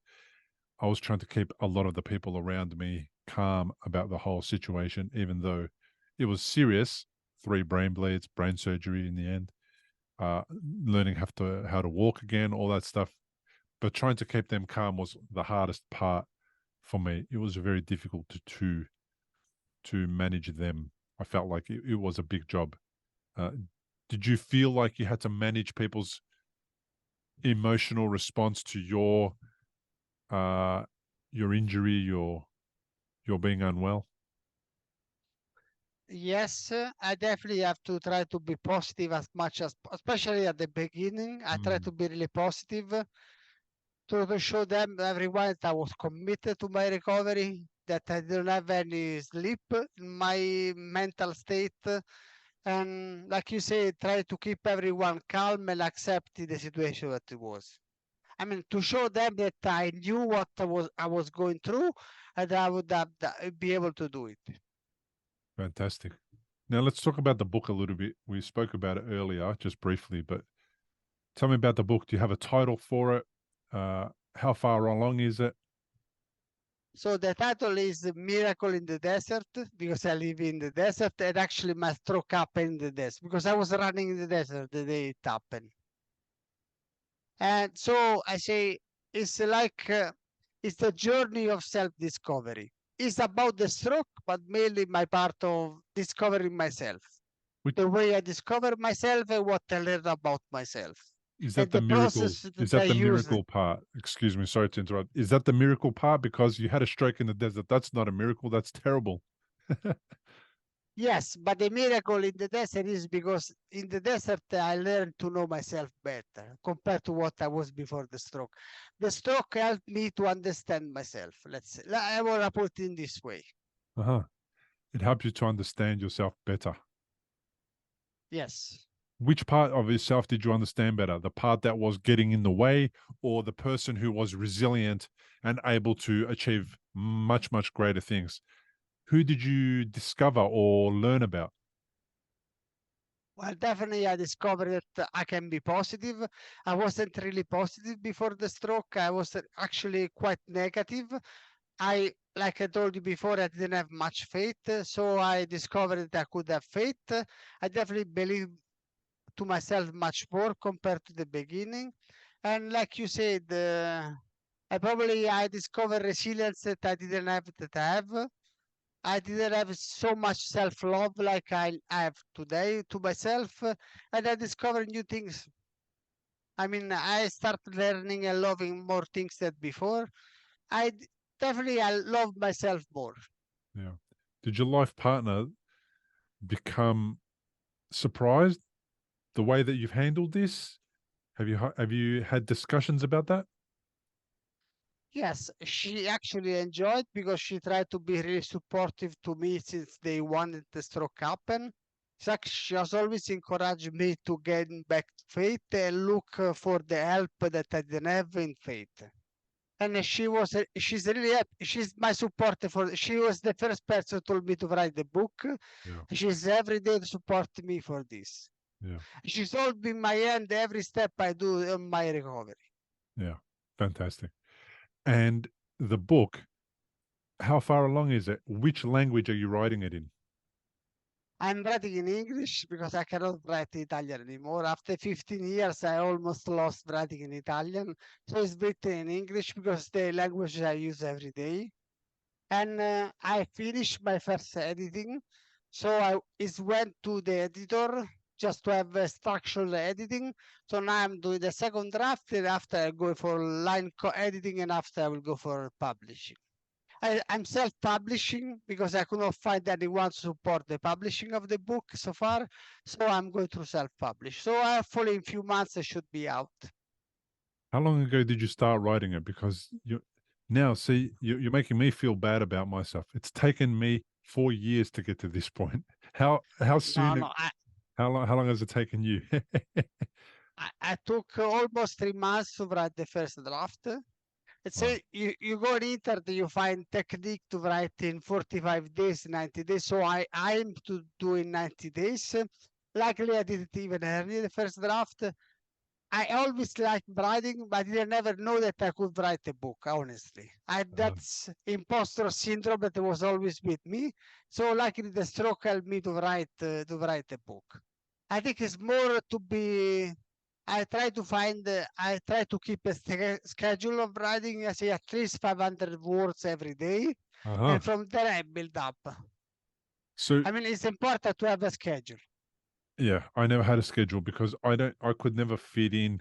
Speaker 2: I was trying to keep a lot of the people around me calm about the whole situation, even though it was serious. 3 brain bleeds, brain surgery in the end, learning how to walk again, all that stuff. But trying to keep them calm was the hardest part for me. It was very difficult to manage them. I felt like it was a big job. Did you feel like you had to manage people's emotional response to your injury, your being unwell?
Speaker 1: Yes, I definitely have to try to be positive as much as, especially at the beginning. I try to be really positive to show them, everyone, that I was committed to my recovery, that I didn't have any sleep in my mental state. And like you say, try to keep everyone calm and accept the situation that it was. I mean, to show them that I knew what I was going through, and I would be able to do it.
Speaker 2: Fantastic. Now let's talk about the book a little bit. We spoke about it earlier, just briefly, but tell me about the book. Do you have a title for it? How far along is it?
Speaker 1: So the title is Miracle in the Desert, because I live in the desert, and actually my stroke happened in the desert because I was running in the desert the day it happened. And so I say it's like it's the journey of self-discovery. It's about the stroke, but mainly my part of discovering myself. The way I discover myself and what I learn about myself.
Speaker 2: Is that
Speaker 1: And
Speaker 2: the
Speaker 1: the
Speaker 2: miracle?
Speaker 1: process
Speaker 2: Is
Speaker 1: that I
Speaker 2: that the
Speaker 1: use.
Speaker 2: miracle part? Excuse me, sorry to interrupt. Is that the miracle part? Because you had a stroke in the desert. That's not a miracle. That's terrible.
Speaker 1: Yes, but the miracle in the desert is because in the desert I learned to know myself better compared to what I was before the stroke. The stroke helped me to understand myself. Let's say, I want to put it in this way.
Speaker 2: It helps you to understand yourself better.
Speaker 1: Yes.
Speaker 2: Which part of yourself did you understand better? The part that was getting in the way, or the person who was resilient and able to achieve much, much greater things? Who did you discover or learn about?
Speaker 1: Well, definitely I discovered that I can be positive. I wasn't really positive before the stroke. I was actually quite negative. Like I told you before, I didn't have much faith. So I discovered that I could have faith. I definitely believe to myself much more compared to the beginning. And like you said, I discovered resilience that I didn't have. I didn't have so much self-love like I have today to myself, and I discovered new things. I mean, I started learning and loving more things than before. Definitely I love myself more.
Speaker 2: Yeah. Did your life partner become surprised the way that you've handled this? Have you had discussions about that?
Speaker 1: Yes, she actually enjoyed because she tried to be really supportive to me since day one that the stroke happened. She has always encouraged me to get back to faith and look for the help that I didn't have in faith. And she's really happy. She's my supporter she was the first person who told me to write the book.
Speaker 2: Yeah.
Speaker 1: She's every day supporting me for this.
Speaker 2: Yeah.
Speaker 1: She's holding my hand every step I do in my recovery.
Speaker 2: Yeah. Fantastic. And the book, how far along is it? Which language are you writing it in?
Speaker 1: I'm writing in English because I cannot write Italian anymore. After 15 years, I almost lost writing in Italian. So it's written in English because the language I use every day. And I finished my first editing. So it went to the editor just to have structural editing. So now I'm doing the second draft, and after I go for line editing, and after I will go for publishing. I'm self-publishing because I could not find anyone to support the publishing of the book so far. So I'm going to self-publish. So hopefully in a few months it should be out.
Speaker 2: How long ago did you start writing it? Because you now see you're making me feel bad about myself. It's taken me 4 years to get to this point. How
Speaker 1: No,
Speaker 2: soon?
Speaker 1: no,
Speaker 2: How long has it taken you?
Speaker 1: I took almost 3 months to write the first draft. Let's
Speaker 2: Wow.
Speaker 1: say you go on internet, you find technique to write in 45 days, 90 days. So I aim to do in 90 days. Luckily, I did it even earlier, the first draft. I always liked writing, but I didn't never know that I could write a book, honestly. That's imposter syndrome that was always with me. So luckily the stroke helped me to write a book. I think it's more to be I try to find, I try to keep a schedule of writing, I say at least 500 words every day.
Speaker 2: Uh-huh.
Speaker 1: And from there I build up.
Speaker 2: So
Speaker 1: I mean, it's important to have a schedule.
Speaker 2: yeah, I never had a schedule because I could never fit in.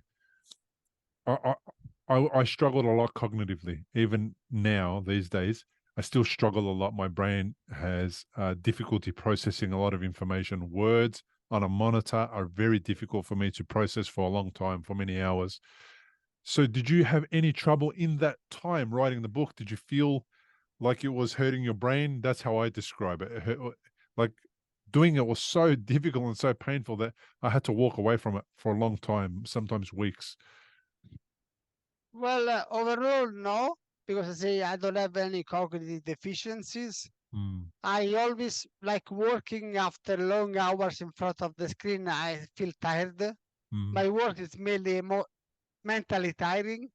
Speaker 2: I struggled a lot cognitively. Even now, these days, I still struggle a lot. My brain has difficulty processing a lot of information. Words on a monitor are very difficult for me to process for a long time, for many hours. So, did you have any trouble in that time writing the book? Did you feel like it was hurting your brain? That's how I describe it. Like doing it was so difficult and so painful that I had to walk away from it for a long time, sometimes weeks.
Speaker 1: Well, overall, no, because I say I don't have any cognitive deficiencies.
Speaker 2: Mm,
Speaker 1: I always like working after long hours in front of the screen. I feel tired.
Speaker 2: mm,
Speaker 1: My work is mainly mentally tiring.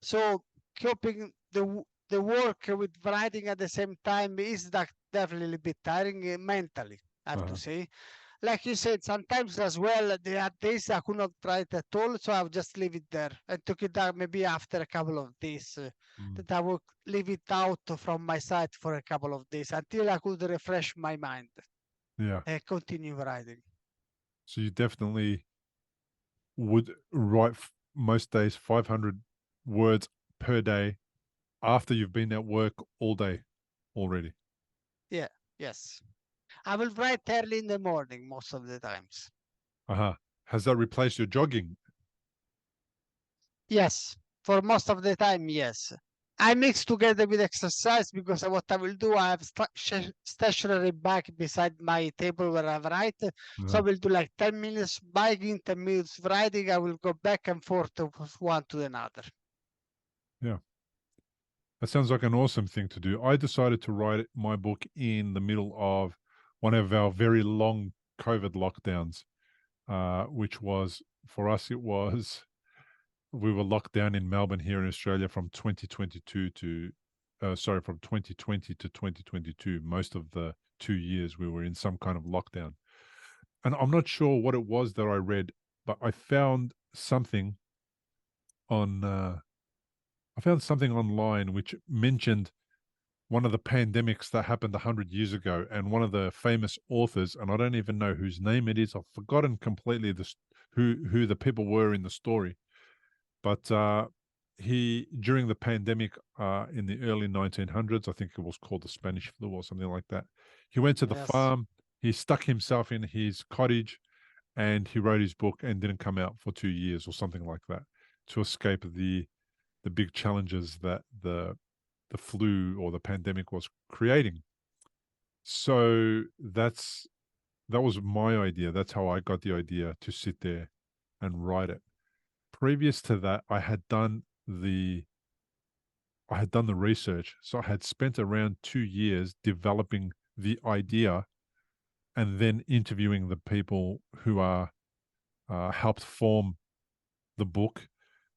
Speaker 1: So coping the work with writing at the same time is definitely a bit tiring mentally, I have to
Speaker 2: uh-huh,
Speaker 1: say. Like you said, sometimes as well, there are days I could not write at all, so I'll just leave it there. I took it down maybe after a couple of days,
Speaker 2: mm,
Speaker 1: that I would leave it out from my side for a couple of days until I could refresh my mind
Speaker 2: yeah.
Speaker 1: and continue writing.
Speaker 2: So you definitely would write most days 500 words per day after you've been at work all day already.
Speaker 1: Yeah, yes. I will write early in the morning most of the times.
Speaker 2: Uh-huh. Has that replaced your jogging?
Speaker 1: Yes, for most of the time, yes. I mix together with exercise because what I will do, I have stationary bike beside my table where I write. So I will do like 10 minutes biking, 10 minutes riding. I will go back and forth from one to another.
Speaker 2: Yeah. That sounds like an awesome thing to do. I decided to write my book in the middle of one of our very long COVID lockdowns, which was, for us, we were locked down in Melbourne here in Australia from 2022 to, from 2020 to 2022. Most of the 2 years we were in some kind of lockdown. And I'm not sure what it was that I read, but on, I found something online which mentioned one of the pandemics that happened 100 years ago, and one of the famous authors, and I don't even know whose name it is. I've forgotten completely who the people were in the story, but he, during the pandemic in the early 1900s, I think it was called the Spanish flu or something like that. He went to the
Speaker 1: Yes.
Speaker 2: farm. He stuck himself in his cottage, and he wrote his book and didn't come out for 2 years or something like that to escape the big challenges that the flu or the pandemic was creating. So that was my idea. That's how I got the idea to sit there and write it. Previous to that, I had done the research. So I had spent around 2 years developing the idea and then interviewing the people who are helped form the book,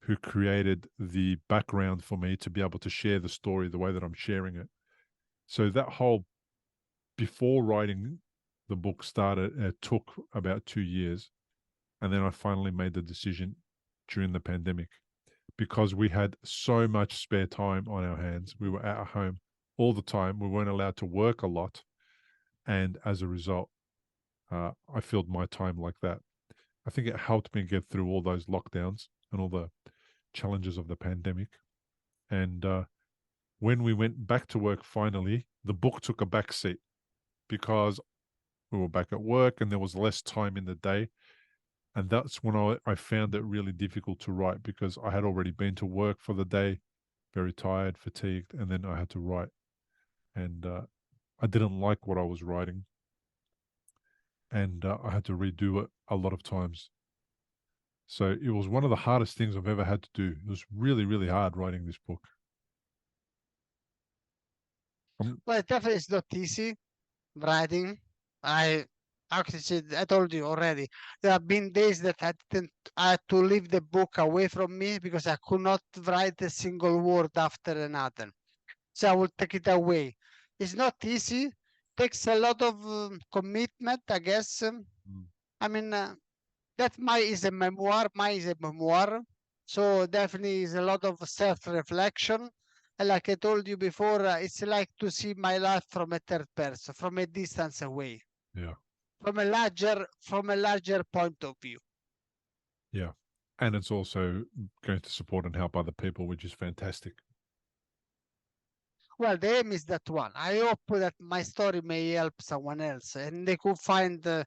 Speaker 2: who created the background for me to be able to share the story the way that I'm sharing it. So that whole, before writing the book started, it took about 2 years. And then I finally made the decision during the pandemic because we had so much spare time on our hands. We were at home all the time. We weren't allowed to work a lot. And as a result, I filled my time like that. I think it helped me get through all those lockdowns and all the challenges of the pandemic. And when we went back to work finally, the book took a back seat because we were back at work and there was less time in the day. And that's when I found it really difficult to write, because I had already been to work for the day, very tired, fatigued, and then I had to write. And I didn't like what I was writing. And I had to redo it a lot of times. So it was one of the hardest things I've ever had to do. It was really, really hard writing this book.
Speaker 1: Well, definitely it's not easy writing. I actually, I told you already, there have been days that I had to leave the book away from me because I could not write a single word after another. So I will take it away. It's not easy. Takes a lot of commitment, I guess. I mean, that is a memoir. Mine is a memoir. So definitely is a lot of self-reflection. And like I told you before, it's like to see my life from a third person, from a distance away,
Speaker 2: Yeah.
Speaker 1: from a larger point of view.
Speaker 2: Yeah. And it's also going to support and help other people, which is fantastic.
Speaker 1: Well, the aim is that one. I hope that my story may help someone else, and they could find the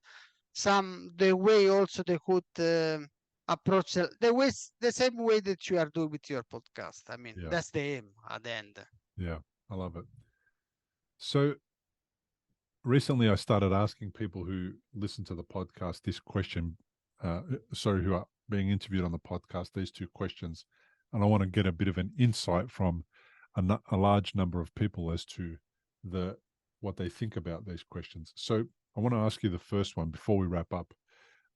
Speaker 1: way also they could approach the same way that you are doing with your podcast. I mean,
Speaker 2: Yeah.
Speaker 1: that's the aim at the end.
Speaker 2: Yeah, I love it. So recently I started asking people who listen to the podcast this question, who are being interviewed on the podcast, these two questions. And I want to get a bit of an insight from a large number of people as to what they think about these questions. So I want to ask you the first one before we wrap up.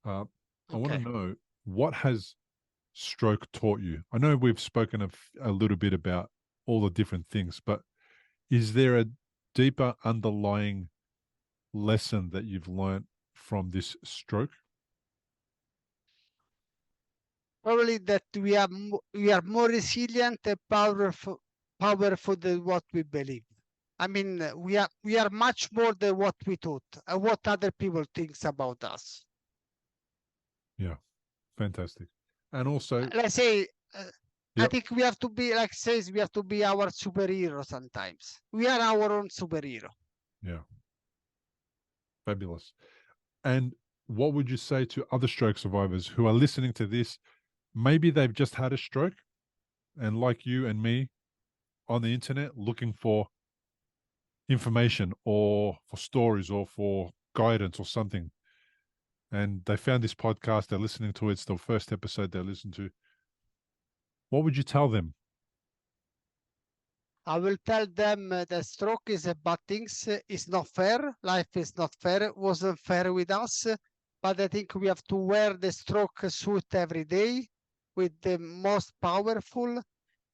Speaker 2: I want to know, what has stroke taught you? I know we've spoken a little bit about all the different things, but is there a deeper underlying lesson that you've learned from this stroke?
Speaker 1: Probably that we are more resilient and powerful than what we believe. I mean, we are much more than what we thought and what other people thinks about us.
Speaker 2: Yeah, fantastic. And also,
Speaker 1: Let's say, I
Speaker 2: Yep.
Speaker 1: think we have to be, like says, we have to be our superhero sometimes. We are our own superhero.
Speaker 2: yeah, fabulous. And what would you say to other stroke survivors who are listening to this? Maybe they've just had a stroke, and like you and me, on the internet looking for information or for stories or for guidance or something, and they found this podcast, they're listening to it, it's the first episode they listened to. What would you tell them?
Speaker 1: I will tell them that stroke is a bad thing. It's not fair. Life is not fair. It wasn't fair with us. But I think we have to wear the stroke suit every day with the most powerful.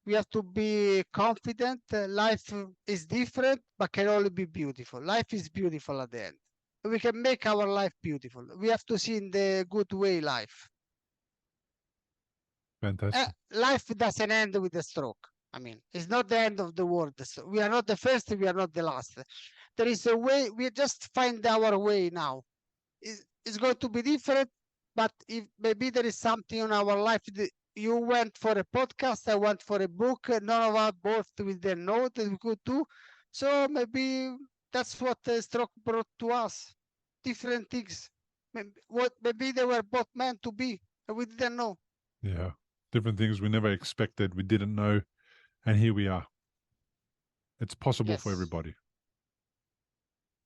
Speaker 1: We have to be confident. Life is different, but can only be beautiful. Life is beautiful at the end. We can make our life beautiful. We have to see in the good way life.
Speaker 2: Fantastic.
Speaker 1: Life doesn't end with a stroke. I mean, it's not the end of the world. So we are not the first, we are not the last. There is a way, we just find our way now. It's going to be different, but if maybe there is something in our life, you went for a podcast, I went for a book, none of us both we didn't know that we could do. So maybe that's what the stroke brought to us. Different things. Maybe they were both meant to be, and we didn't know.
Speaker 2: Yeah, different things we never expected, we didn't know, and here we are. It's possible for
Speaker 1: Yes.
Speaker 2: everybody.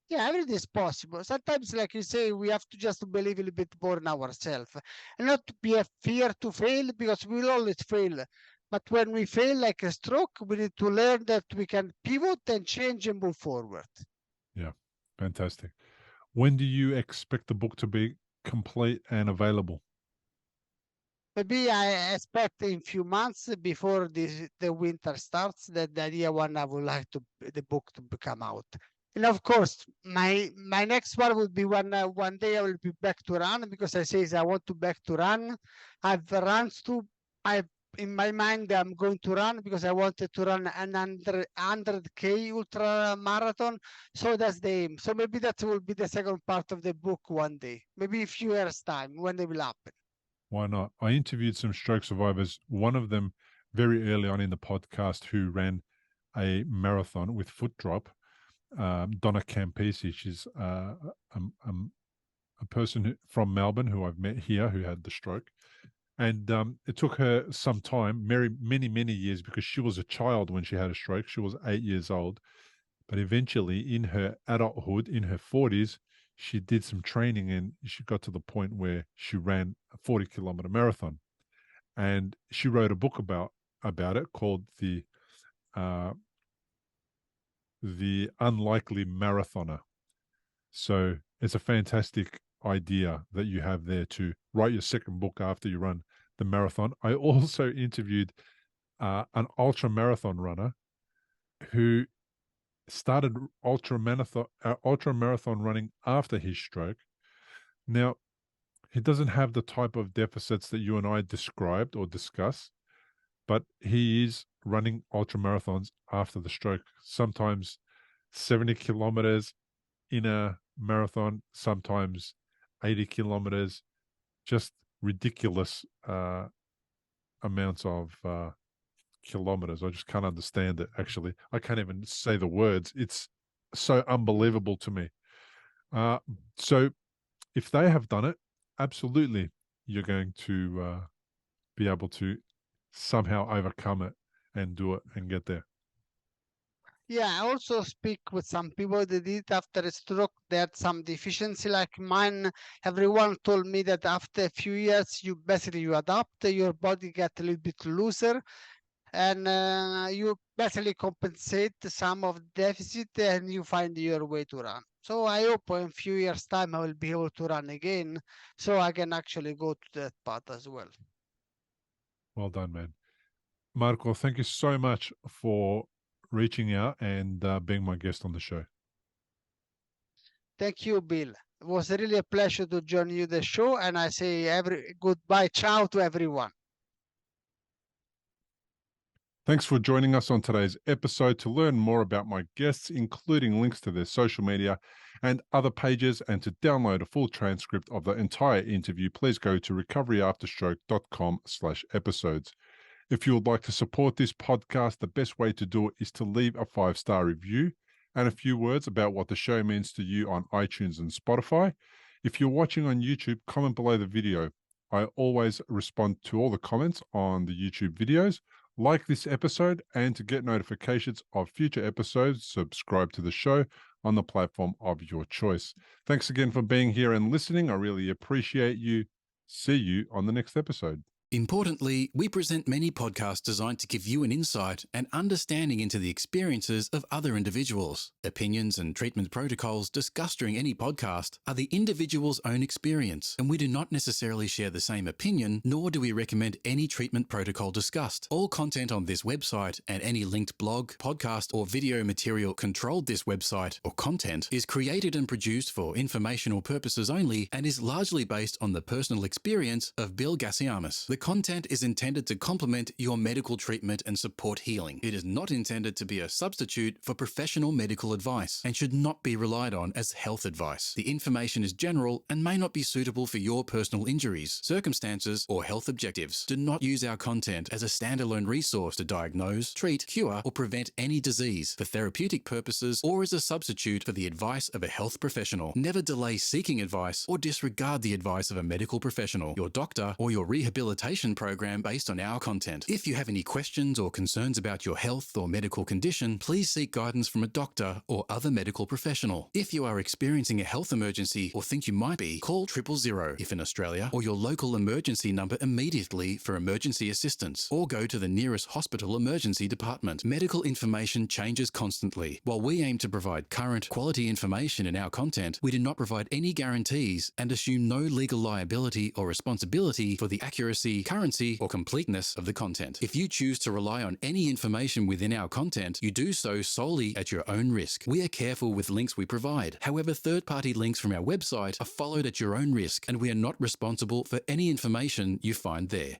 Speaker 1: Yeah, everything is possible. Sometimes, like you say, we have to just believe a little bit more in ourselves and not to be a fear to fail, because we'll always fail. But when we fail like a stroke, we need to learn that we can pivot and change and move forward.
Speaker 2: Yeah, fantastic. When do you expect the book to be complete and available?
Speaker 1: Maybe I expect in few months before the winter starts that the idea when I would like the book to come out. And of course, my next one would be when one day I will be back to run, because I say I want to back to run. I've run in my mind I'm going to run because I wanted to run an 100K ultra marathon. So that's the aim. So maybe that will be the second part of the book one day, maybe a few years time when they will happen.
Speaker 2: Why not? I interviewed some stroke survivors, one of them very early on in the podcast who ran a marathon with foot drop, Donna Campisi. She's a person from Melbourne who I've met here who had the stroke. And it took her some time, many years, because she was a child when she had a stroke. She was 8 years old. But eventually, in her adulthood, in her 40s, she did some training and she got to the point where she ran a 40-kilometer marathon. And she wrote a book about it called The Unlikely Marathoner. So it's a fantastic idea that you have there to write your second book after you run the marathon. I also interviewed an ultra marathon runner who started ultra marathon running after his stroke. Now, he doesn't have the type of deficits that you and I described or discussed, but he is running ultra marathons after the stroke, sometimes 70 kilometers in a marathon, sometimes 80 kilometers, just ridiculous amounts of kilometers. I just can't understand it, actually. I can't even say the words. It's so unbelievable to me. So if they have done it, absolutely, you're going to be able to somehow overcome it and do it and get there.
Speaker 1: Yeah, I also speak with some people that did it after a stroke. They had some deficiency like mine. Everyone told me that after a few years, you adapt, your body get a little bit looser, and you basically compensate some of the deficit and you find your way to run. So I hope in a few years' time I will be able to run again, so I can actually go to that path as well.
Speaker 2: Well done, man. Marco, thank you so much for reaching out and being my guest on the show.
Speaker 1: Thank you, Bill. It was really a pleasure to join you the show, and I say goodbye, ciao to everyone.
Speaker 2: Thanks for joining us on today's episode. To learn more about my guests, including links to their social media and other pages, and to download a full transcript of the entire interview, please go to recoveryafterstroke.com/episodes. If you would like to support this podcast, the best way to do it is to leave a 5-star review and a few words about what the show means to you on iTunes and Spotify. If you're watching on YouTube, comment below the video. I always respond to all the comments on the YouTube videos. Like this episode, and to get notifications of future episodes, subscribe to the show on the platform of your choice. Thanks again for being here and listening. I really appreciate you. See you on the next episode.
Speaker 3: Importantly, we present many podcasts designed to give you an insight and understanding into the experiences of other individuals. Opinions and treatment protocols discussed during any podcast are the individual's own experience, and we do not necessarily share the same opinion, nor do we recommend any treatment protocol discussed. All content on this website and any linked blog, podcast, or video material controlled this website or content is created and produced for informational purposes only and is largely based on the personal experience of Bill Gasiamis. The content is intended to complement your medical treatment and support healing. It is not intended to be a substitute for professional medical advice and should not be relied on as health advice. The information is general and may not be suitable for your personal injuries, circumstances, or health objectives. Do not use our content as a standalone resource to diagnose, treat, cure, or prevent any disease for therapeutic purposes or as a substitute for the advice of a health professional. Never delay seeking advice or disregard the advice of a medical professional, your doctor, or your rehabilitation program based on our content. If you have any questions or concerns about your health or medical condition, please seek guidance from a doctor or other medical professional. If you are experiencing a health emergency or think you might be, call 000 if in Australia, or your local emergency number immediately for emergency assistance, or go to the nearest hospital emergency department. Medical information changes constantly. While we aim to provide current, quality information in our content, we do not provide any guarantees and assume no legal liability or responsibility for the accuracy, currency, or completeness of the content. If you choose to rely on any information within our content, you do so solely at your own risk. We are careful with links we provide. However, third-party links from our website are followed at your own risk, and we are not responsible for any information you find there.